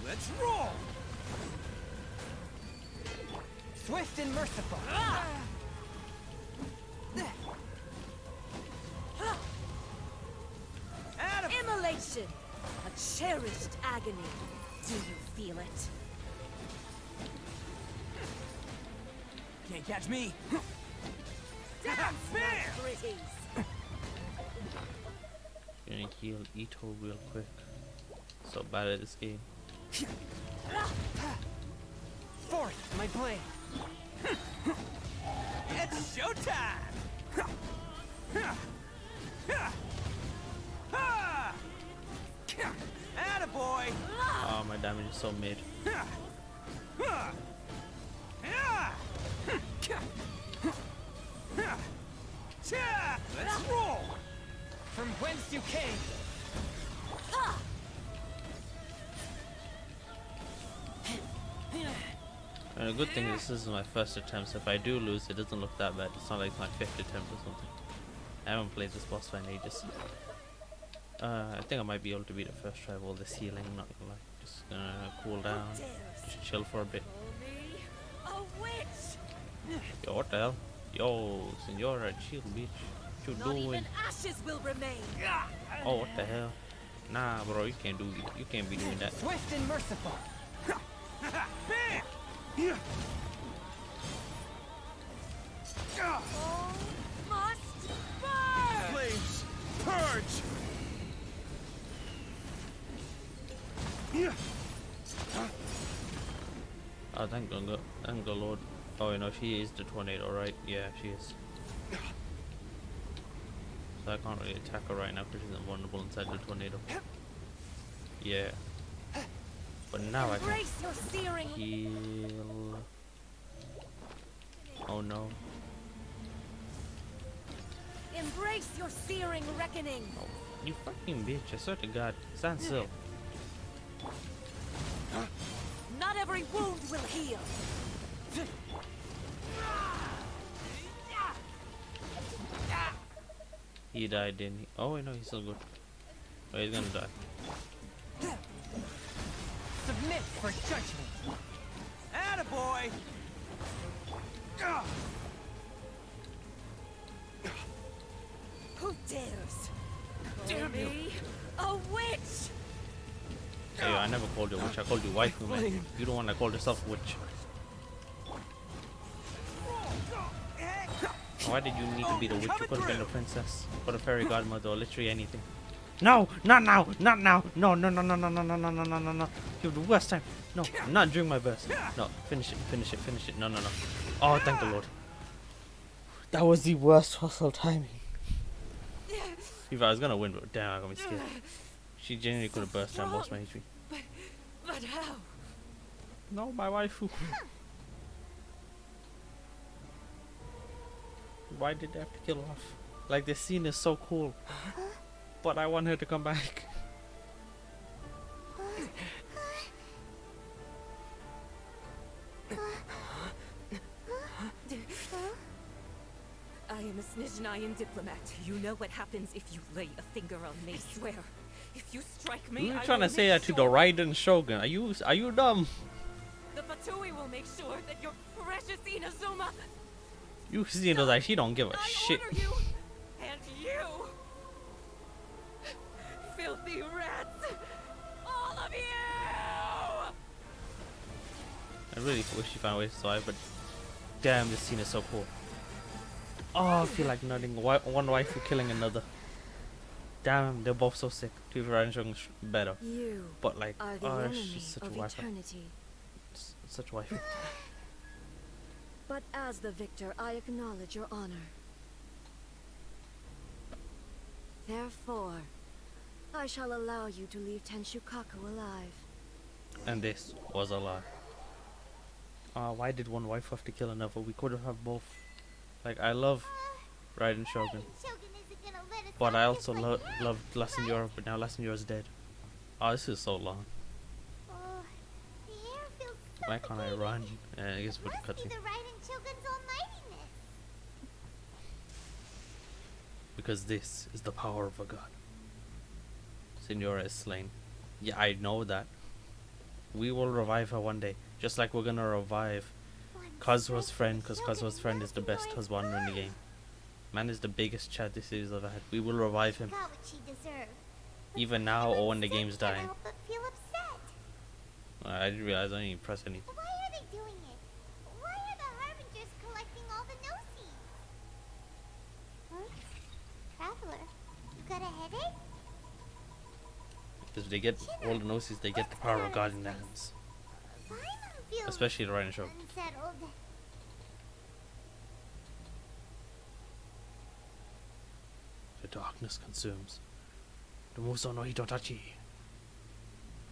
Let's roll! Swift and merciful. Immolation! A cherished agony. Do you feel it? Can't catch me. Dance, Bam! pretties! Gonna heal ITTO real quick. So bad at this game. Forth, my blade. It's showtime! boy. Oh, my damage is so mid. Let's roll. From whence you came. And a good thing is this is my first attempt, so if I do lose, it doesn't look that bad. It's not like my 5th attempt or something. I haven't played this boss fight in ages. I think I might be able to beat it first try with all this healing, not gonna lie. Just gonna cool down, just chill for a bit. Yo, what the hell? Yo, Senora, chill, bitch. What you doing? Ashes will remain. Oh, what the hell? Nah, bro, you can't be doing that. Swift and merciful. Must burn. Flames, purge. Oh, thank the Lord. Oh, you know, she is the tornado, right? Yeah, she is. So I can't really attack her right now because she's invulnerable inside the tornado. Yeah. But now I can heal. Oh no. Embrace your searing reckoning. Oh, you fucking bitch, I swear to God. Stand still. Not every wound will heal. He died, didn't he? Oh, wait, no, he's still good. Oh, he's gonna die. Submit for judgment. Attaboy. Who dares? Damn me a witch! Hey, yo, I never called you a witch, I called you waifu, man. You don't want to call yourself witch. Why did you need to be the witch? You could have been the princess, or the fairy godmother, or literally anything. No, not now, not now. No, no, no, no, no, no, no, no, no, no, no, no. You have the worst time. No, not during my burst. No, finish it, finish it, finish it. No, no, no. Oh, thank the Lord. That was the worst hustle timing. If I was gonna win, but damn, I got me scared. She genuinely could have burst and lost my HP. But how? No, my waifu. Why did they have to kill her off? Like, this scene is so cool. But I want her to come back. I am a Snezhnayan diplomat. You know what happens if you lay a finger on me. I swear, if you strike me, You're I trying will to say make that to sure the Raiden Shogun. Are you dumb? The Fatui will make sure that your precious Inazuma. You see, like, she don't give a shit. You and you, filthy rats, all of you. I really wish she found a way to survive, but damn, this scene is so cool. Oh, I feel like nutting. One waifu killing another. Damn, they're both so sick. Two Raiden Shogun's better. You but like, are the oh, enemy she's such a of waifu. eternity. Such a waifu. But as the victor, I acknowledge your honor. Therefore, I shall allow you to leave Tenshukaku alive. And this was a lie. Why did one wife have to kill another? We could have both. Like, I love Raiden Shogun. But I also loved La Senora, but now La Senora's dead. Oh, this is so long. Why can't I run? I guess with the cutscene. Because this is the power of a god. Senora is slain. Yeah, I know that. We will revive her one day. Just like we're gonna revive Kazuha's friend, because Kazuha's friend is the best husband in the game. Man is the biggest Chad this series ever had. We will revive him. Even now or when the game's dying. I didn't realize I didn't even press anything. Why are they doing it? Why are the Harbingers collecting all the no-seeds? Traveler, you got a headache? Because they get all the gnosis, they get the power of God in their hands. Especially the Raiden Shogun. The darkness consumes. The Muso no Hitotachi.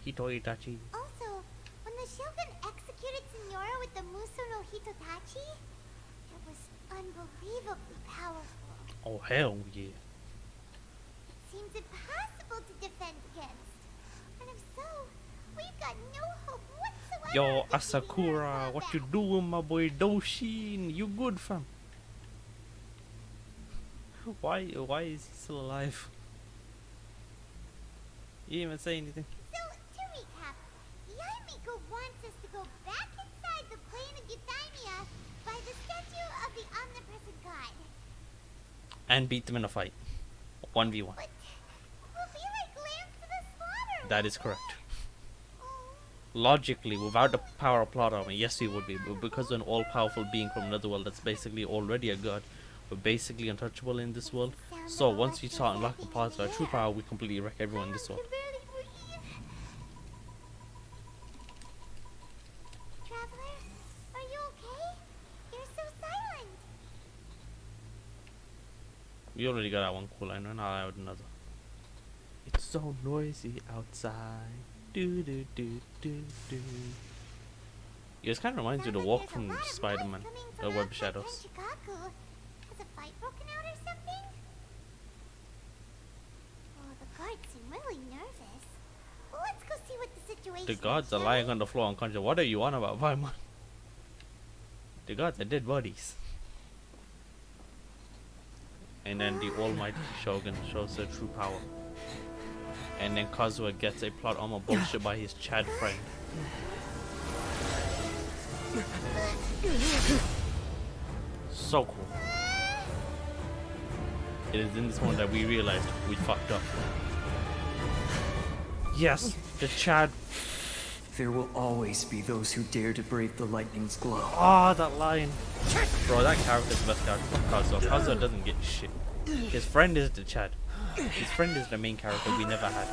Hito Itachi. Also, when the Shogun executed Senora with the Muso no Hitotachi, it was unbelievably powerful. Oh hell yeah. It seems impossible to defend against. And if so, we've got no hope whatsoever. Yo, Asakura, what you doing, my boy Doshin? You good, fam? Why is he still alive? He didn't even say anything. So, to recap, YAE MIKO wants us to go back inside the plane of Euthymia by the statue of the omnipresent god. And beat them in a fight. 1v1. But we'll be like lambs to the slaughter. That is correct. Logically, without the power of plot armor, yes we would be, but because of an all-powerful being from another world that's basically already a god, we're basically untouchable in this world. So once we start unlocking parts of our true power, we completely wreck everyone in this world. Traveler, are you okay? You're so silent. We already got that one cool line, right now I have another. It's so noisy outside. Do do do do do. Yeah, this kind of reminds me of the walk from Spider-Man, Web of Shadows. Has a fight broken out or something? Oh, the guards seem really nervous. Well, let's go see what the situation The is. gods are lying on the floor unconscious. What are you on about, Paimon? The gods are dead bodies. And then the almighty Shogun shows their true power. And then Kazuha gets a plot armor bullshit by his Chad friend. So cool. It is in this moment that we realized we fucked up. Yes, the Chad. There will always be those who dare to brave the lightning's glow. Ah, that line. Bro, that character's the best character from Kazuha. Kazuha doesn't get shit. His friend is the Chad. His friend is the main character we never had.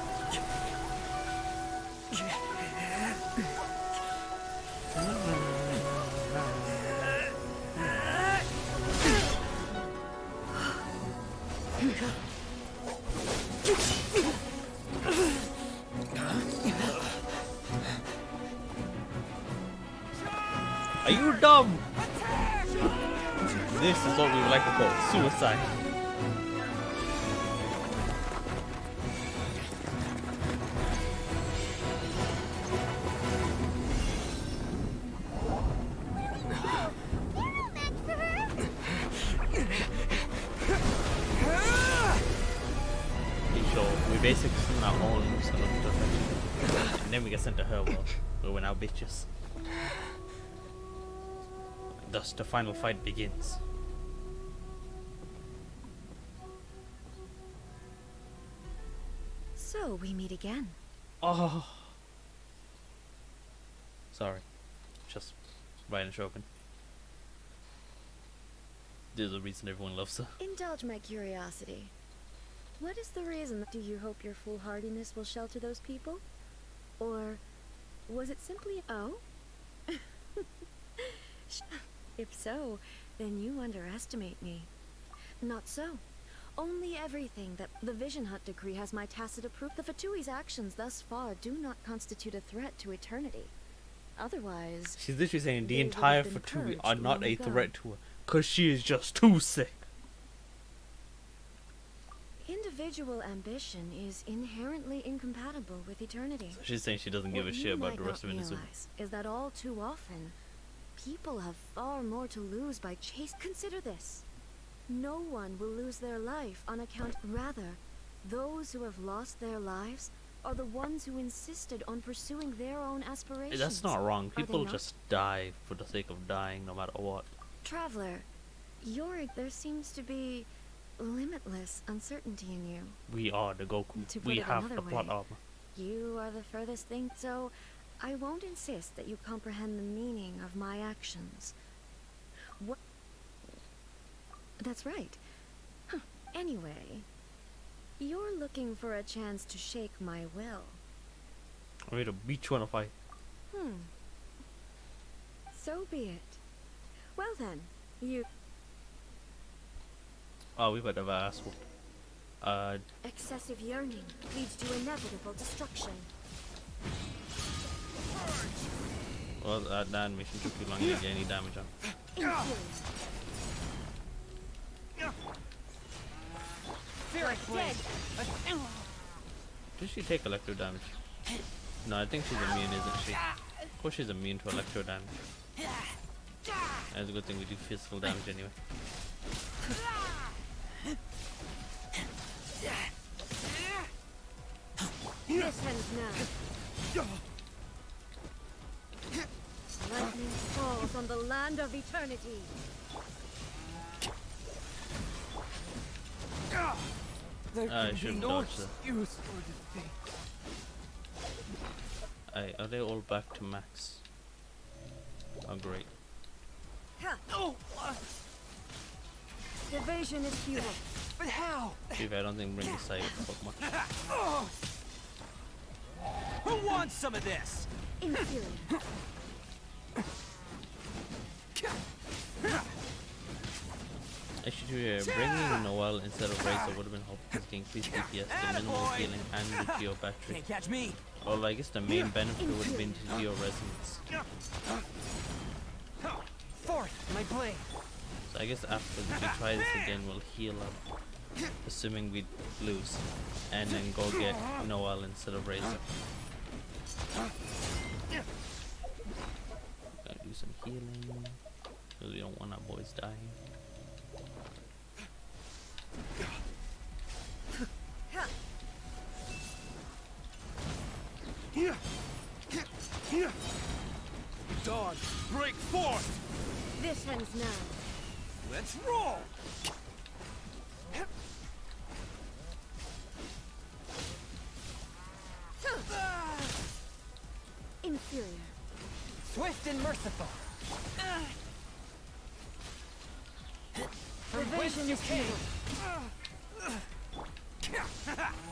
Are you dumb? This is what we would like to call suicide. We basically send our own and then we get sent to her world, where we're now bitches. Thus, the final fight begins. So we meet again. Oh, sorry, just Raiden Shogun. There's a reason everyone loves her. Indulge my curiosity. What is the reason? Do you hope your foolhardiness will shelter those people? Or was it simply... Oh? If so, then you underestimate me. Not so. Only everything that the Vision Hut decree has my tacit approval. The Fatui's actions thus far do not constitute a threat to eternity. Otherwise... She's literally saying the entire Fatui are not a threat to her, because she is just too sick. Individual ambition is inherently incompatible with eternity. So she's saying she doesn't give a shit about the rest of Inazuma. Is that all too often, people have far more to lose by chase. Consider this. No one will lose their life on account. Rather, those who have lost their lives are the ones who insisted on pursuing their own aspirations. That's not wrong. People just die for the sake of dying, no matter what. Traveler, there seems to be limitless uncertainty in you. We are the Goku. We have the plot armor. You are the furthest thing, so I won't insist that you comprehend the meaning of my actions. What? That's right. Huh. Anyway, you're looking for a chance to shake my will. I'm ready to beat you in a fight. So be it. Well then, you... Oh, we better have an ass whoop. Excessive yearning leads to inevitable destruction. Well, that animation took too long to get any damage on. Did she take electro damage? No, I think she's immune, isn't she? Of course she's immune to electro damage. That's a good thing we do physical damage anyway. This ends now. Lightning falls on the land of eternity. I shouldn't dodge that. Are they all back to max? Oh great. Evasion is futile. But how? Chief, I don't think bring the side up much. Who wants some of this? Inferior. Actually, bringing Noel instead of Razor would have been helpful to increase DPS, the minimal healing, and the Geo battery. Can't catch me. Well, I guess the main benefit would have been to Geo resonance. Fourth, my blade. So I guess after we try this again, we'll heal up, assuming we lose, and then go get Noel instead of Razor. Gotta do some healing, because we don't want our boys dying. Dawn, break forth! This ends now. Let's roll! Inferior. Swift and merciful. Evasion is futile.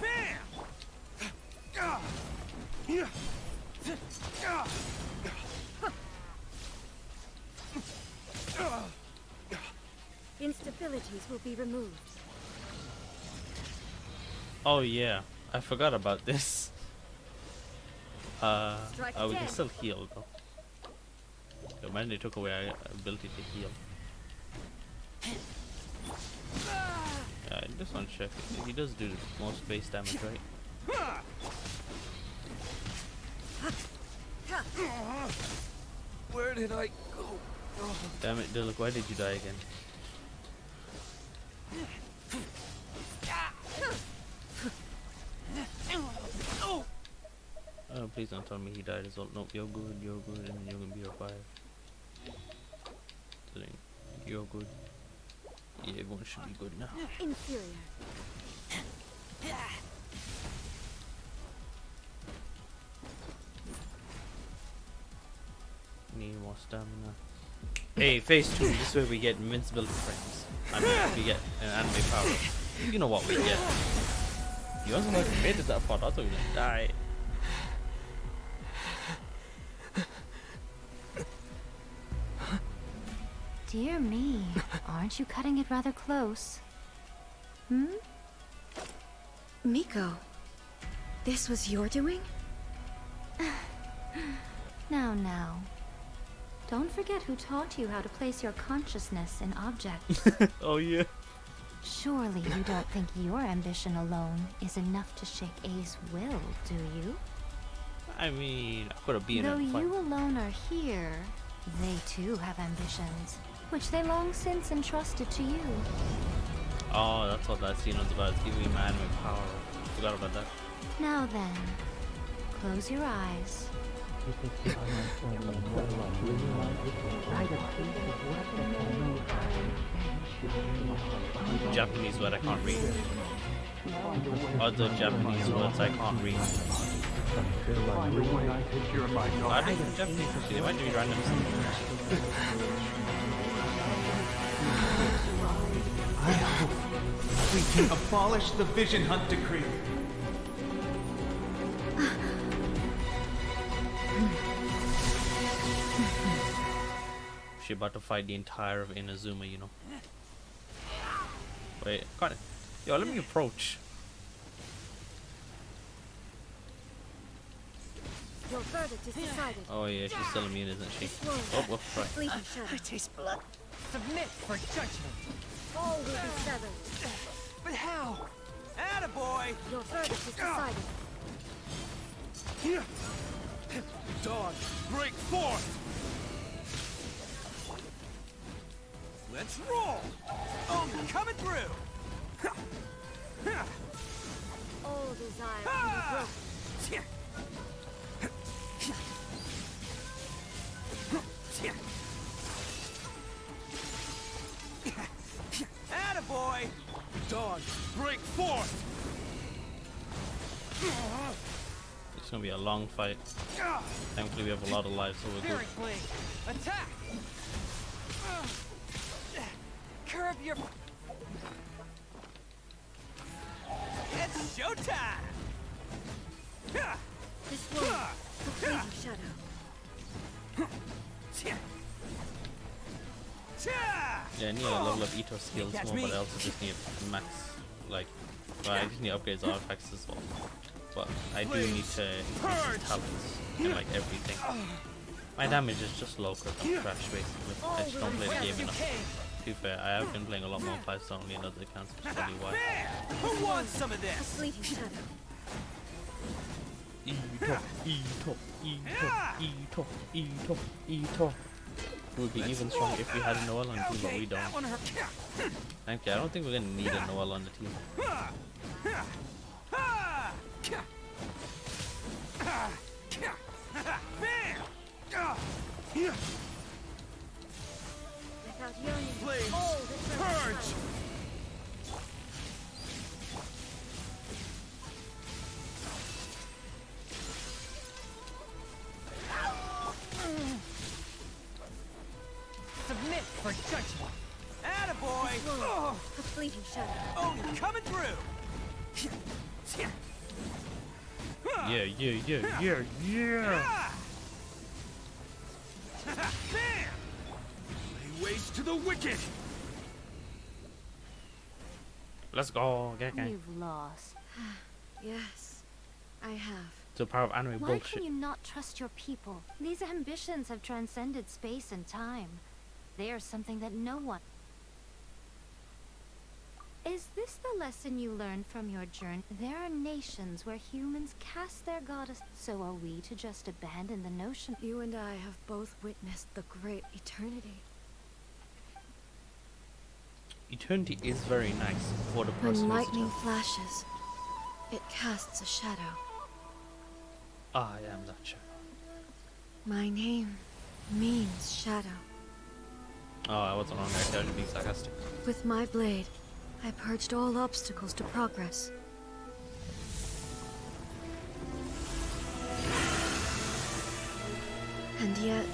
Bam! Instabilities will be removed. Oh yeah, I forgot about this. We can still heal though. Yeah, man, they took away our ability to heal. Yeah, I just want to check. He does do the most base damage, right? Where did I go? Damn it, DILUC, why did you die again? Oh, please don't tell me he died as well. Nope, you're good, and then you're gonna be revived. You're good. Yeah, everyone should be good now. Inferior. Need more stamina. Hey, phase 2, this is where we get invincibility frames. I mean, we get an anime power. You know what we get. You also not made it that far, I thought you were gonna die. Dear me, aren't you cutting it rather close? Hmm? MIKO, this was your doing? Now. Don't forget who taught you how to place your consciousness in objects. Oh yeah. Surely you don't think your ambition alone is enough to shake A's will, do you? I mean, I could have been Though in a fight. you alone are here, they too have ambitions, which they long since entrusted to you. Oh, that's what that scene was about. It's giving me my anime power. Forgot about that. Now then, close your eyes. Japanese word I can't read. Other Japanese words I can't read. I think in Japanese actually, they might be random symbols. I hope we can abolish the Vision Hunt Decree. She about to fight the entire of Inazuma, you know. Wait, got it. Yo, let me approach. Your verdict is decided. Oh yeah, she's still immune, isn't she? Oh, whoops, right. Fleeting shadow. I taste blood. Submit for judgment. All will be severed. But how? Attaboy! Your verdict is decided. Dawn, break forth! Let's roll! Oh, coming through! All desire can be broken. Attaboy! Dawn, break forth! It's gonna be a long fight. Thankfully, we have a lot of lives, so we're good. Spirit blade, attack! Curb your. It's showtime! This one, the fleeting shadow. Yeah, I need a level of ITTO skills more, but I also just need max, like, well, I just need upgrades of artifacts as well. But I do need to increase my talents and like everything. My damage is just low because I'm trash basically. I just don't play the game enough. To be fair, I have been playing a lot more 5-star only in other accounts, which is probably why. Who wants some of this? Fleeting shadow. ITTO. We would be even stronger if we had a Noel on the team, but we don't. Thank you. I don't think we're gonna need a Noel on the team. Without yearning, Flames, all the purge! Submit for judgment. Attaboy! Oh, the fleeting shadow. Oh, coming through! Yeah. Bam! Lay waste to the wicked! Let's go. Gang. You've lost. Yes, I have. The power of anime Why bullshit. can you not trust your people? These ambitions have transcended space and time. They are something that no one... Is this the lesson you learned from your journey? There are nations where humans cast their goddess. So are we to just abandon the notion? You and I have both witnessed the great eternity. Eternity is very nice for the person. When lightning flashes, it casts a shadow. I am that shadow. My name means shadow. Oh, I wasn't on there. I was being sarcastic. With my blade, I purged all obstacles to progress. And yet,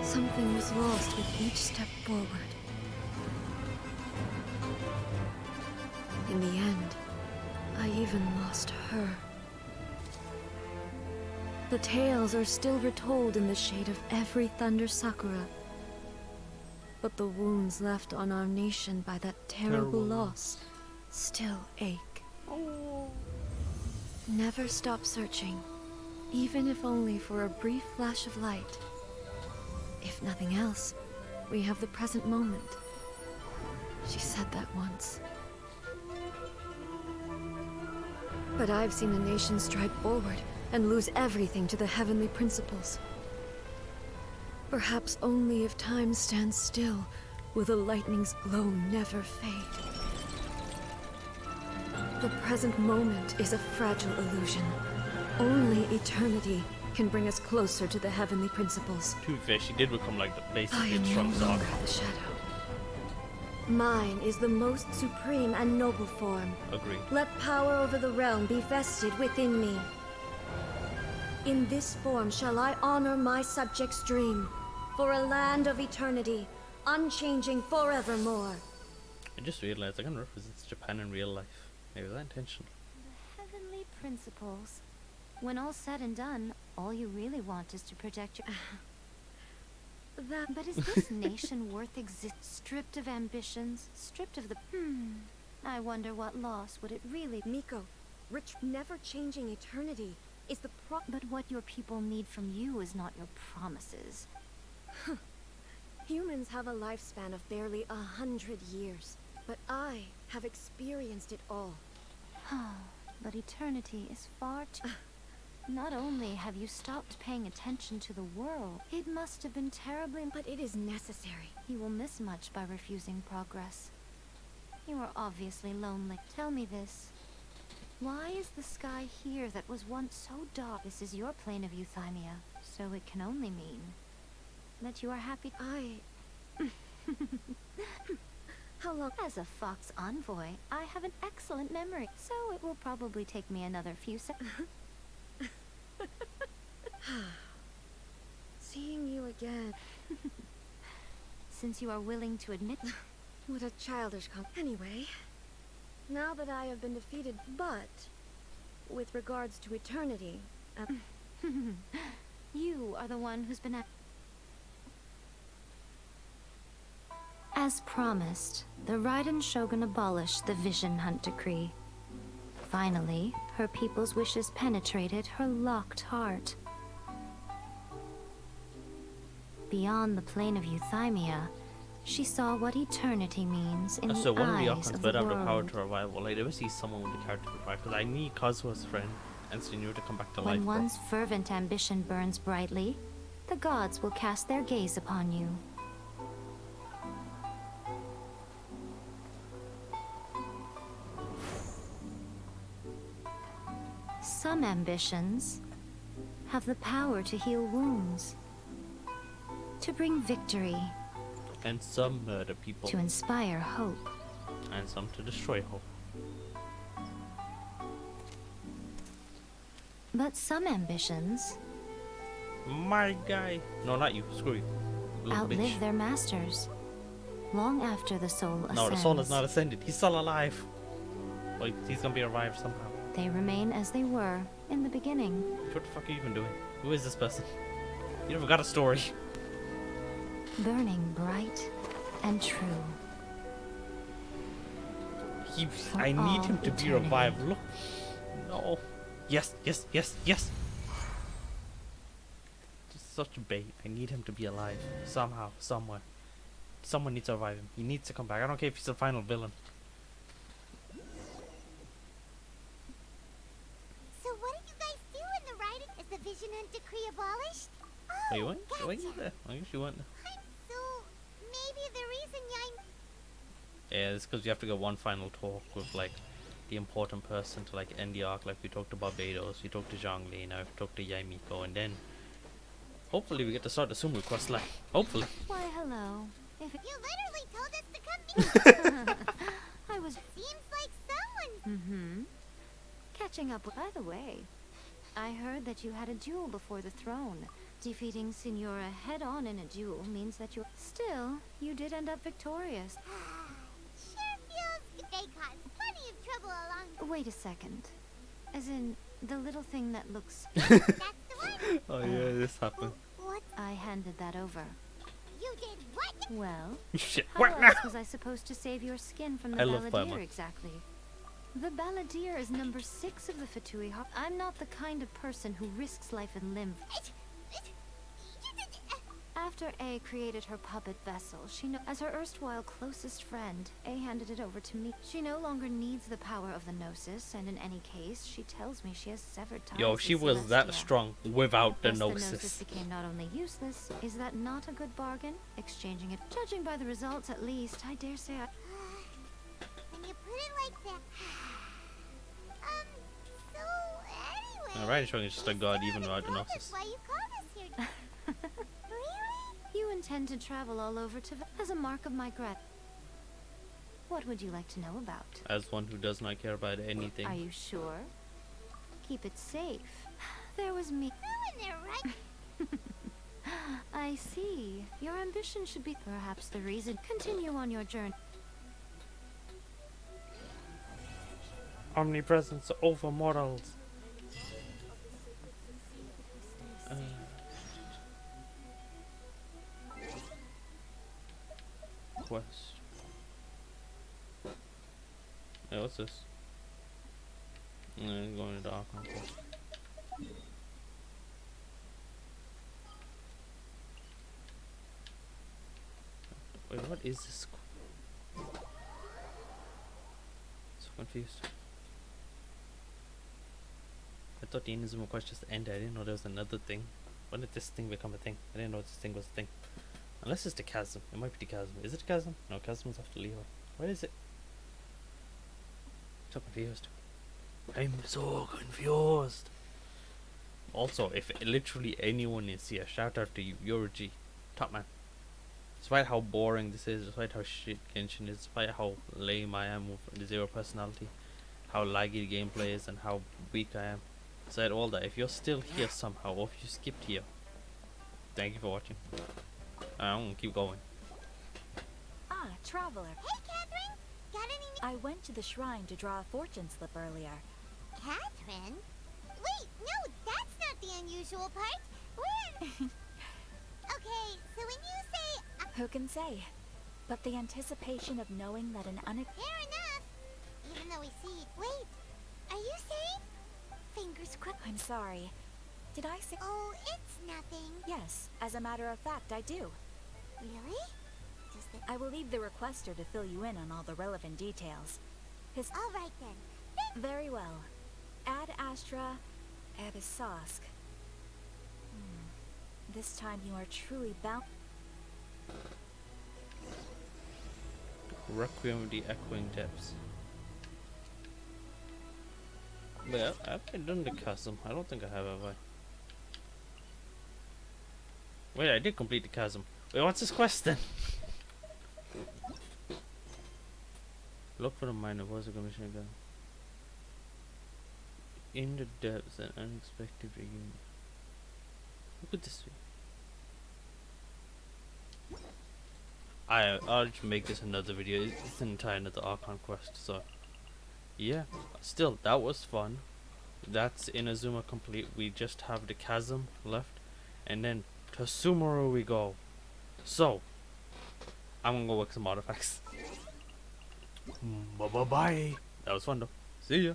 something was lost with each step forward. In the end, I even lost her. The tales are still retold in the shade of every Thunder Sakura. But the wounds left on our nation by that terrible loss still ache. Never stop searching, even if only for a brief flash of light. If nothing else, we have the present moment. She said that once. But I've seen a nation stride forward and lose everything to the heavenly principles. Perhaps only if time stands still will the lightning's glow never fade. The present moment is a fragile illusion. Only eternity can bring us closer to the heavenly principles. To be fair, she did become like the I basically am a no strong star. longer the shadow. Mine is the most supreme and noble form. Agreed. Let power over the realm be vested within me. In this form shall I honor my subjects' dream, for a land of eternity, unchanging forevermore. I just realized I can represent Japan in real life. Maybe was that intentional? The heavenly principles. When all's said and done, all you really want is to protect your... But is this nation worth stripped of ambitions, stripped of the... I wonder what loss would it really... MIKO, rich, never-changing eternity. is the But what your people need from you is not your promises. Humans have a lifespan of barely 100 years, but I have experienced it all. But eternity is far too... Not only have you stopped paying attention to the world, it must have been terribly... But it is necessary. You will miss much by refusing progress. You are obviously lonely. Tell me this. Why is the sky here that was once so dark? This is your plane of euthymia, so it can only mean that you are happy. How long? As a Fox envoy, I have an excellent memory, so it will probably take me another few seconds. Seeing you again. Since you are willing to admit... What a childish Anyway, now that I have been defeated, but with regards to eternity... You are the one who's been... As promised, the Raiden Shogun abolished the Vision Hunt Decree. Finally, her people's wishes penetrated her locked heart. Beyond the plane of euthymia, she saw what eternity means in So the one of the eyes archons of better the have the power world. to revive. Well, I never see someone with the character to revive, because I need Kazuha's friend and Sumeru to come back to life. When bro. one's fervent ambition burns brightly, the gods will cast their gaze upon you. Some ambitions have the power to heal wounds, to bring victory, And some murder people. to inspire hope. And some to destroy hope. But some ambitions My guy. No, not you. Screw you. Little outlive bitch. their masters, long after the soul ascends. No, the soul is not ascended. He's still alive. Like, he's gonna be revived somehow. They remain as they were in the beginning. What the fuck are you even doing? Who is this person? You never got a story. Burning bright and true. I need all him to be eternity. revived. Look. No. Yes, yes, yes, yes. Just such a bait. I need him to be alive. Somehow, somewhere. Someone needs to revive him. He needs to come back. I don't care if he's the final villain. So what did you guys do in the writing? Is the Vision Hunt Decree abolished? Oh, Wait, what? gotcha. Wait, there. I guess you went. So maybe the reason Yeah, it's because you have to get one final talk with, like, the important person to, like, end the arc. Like, we talked to Barbados, we talked to Zhongli, now we talked to YAE MIKO, and then hopefully we get to start the sumeru quest line. Hopefully. Why, hello. If it you literally told us to come I was... Seems like someone... Catching up with... By the way, I heard that you had a duel before the throne. Defeating Signora head-on in a duel means that you're... Still, you did end up victorious. Sure feels... They caused plenty of trouble along... Wait a second. As in, the little thing that looks... That's the one! Oh yeah, this happened. What? I handed that over. You did what? Well, Shit. how What now? else was I supposed to save your skin from the I love Balladeer Paimon. exactly? The Balladeer is number 6 of the Fatui Har... I'm not the kind of person who risks life and limb. After A created her puppet vessel, as her erstwhile closest friend, A handed it over to me. She no longer needs the power of the Gnosis, and in any case, she tells me she has severed ties Yo, with she was that Celestia. strong without the Thus Gnosis. the Gnosis became not only useless, is that not a good bargain? Exchanging it. Judging by the results, at least, I dare say I... When you put it like that... so anyway... Alright, showing just a god even without the Gnosis. Why you called us here? You intend to travel all over to... as a mark of my grat... What would you like to know about? As one who does not care about anything. Are you sure? Keep it safe. There was me... in there, right? I see. Your ambition should be perhaps the reason. Continue on your journey. Omnipresence over mortals. Quest. Yeah, what's this? Going to the Archon quest. What is this? So confused. I thought the inazuma quest just ended. I didn't know there was another thing. When did this thing become a thing? I didn't know this thing was a thing. Unless it's the chasm. It might be the chasm. Is it the chasm? No, chasm's after Leo. What is it? So confused. I'm so confused. Also, if literally anyone is here, shout out to you. You're a G. Top man. Despite how boring this is, despite how shit Genshin is, despite how lame I am with the zero personality, how laggy the gameplay is, and how weak I am. Despite all that, if you're still here somehow, or if you skipped here, thank you for watching. I'm gonna keep going. Ah, traveler. Hey, Catherine! Got any... I went to the shrine to draw a fortune slip earlier. Catherine? Wait, no, that's not the unusual part. We're... Okay, so when you say... Who can say? But the anticipation of knowing that an Fair enough. Even though we see... Wait, are you safe? Fingers crossed. I'm sorry. Did I say... Oh, it's nothing. Yes, as a matter of fact, I do. Really? Does the... I will leave the requester to fill you in on all the relevant details. All right, then. Very well. Ad Astra Abyssosque. This time you are truly bound. Requiem of the Echoing Depths. Well, I've done the chasm. I don't think I have I? Wait, I did complete the chasm. Wait, what's this quest then? Look for the minor. What's the commission again? In the depths, an unexpected reunion. Look at this. I'll just make this another video. It's an entire another Archon quest. So yeah, still that was fun. That's Inazuma complete. We just have the chasm left, and then to Sumeru we go. So I'm gonna go work some artifacts. Bye. That was fun though. See ya.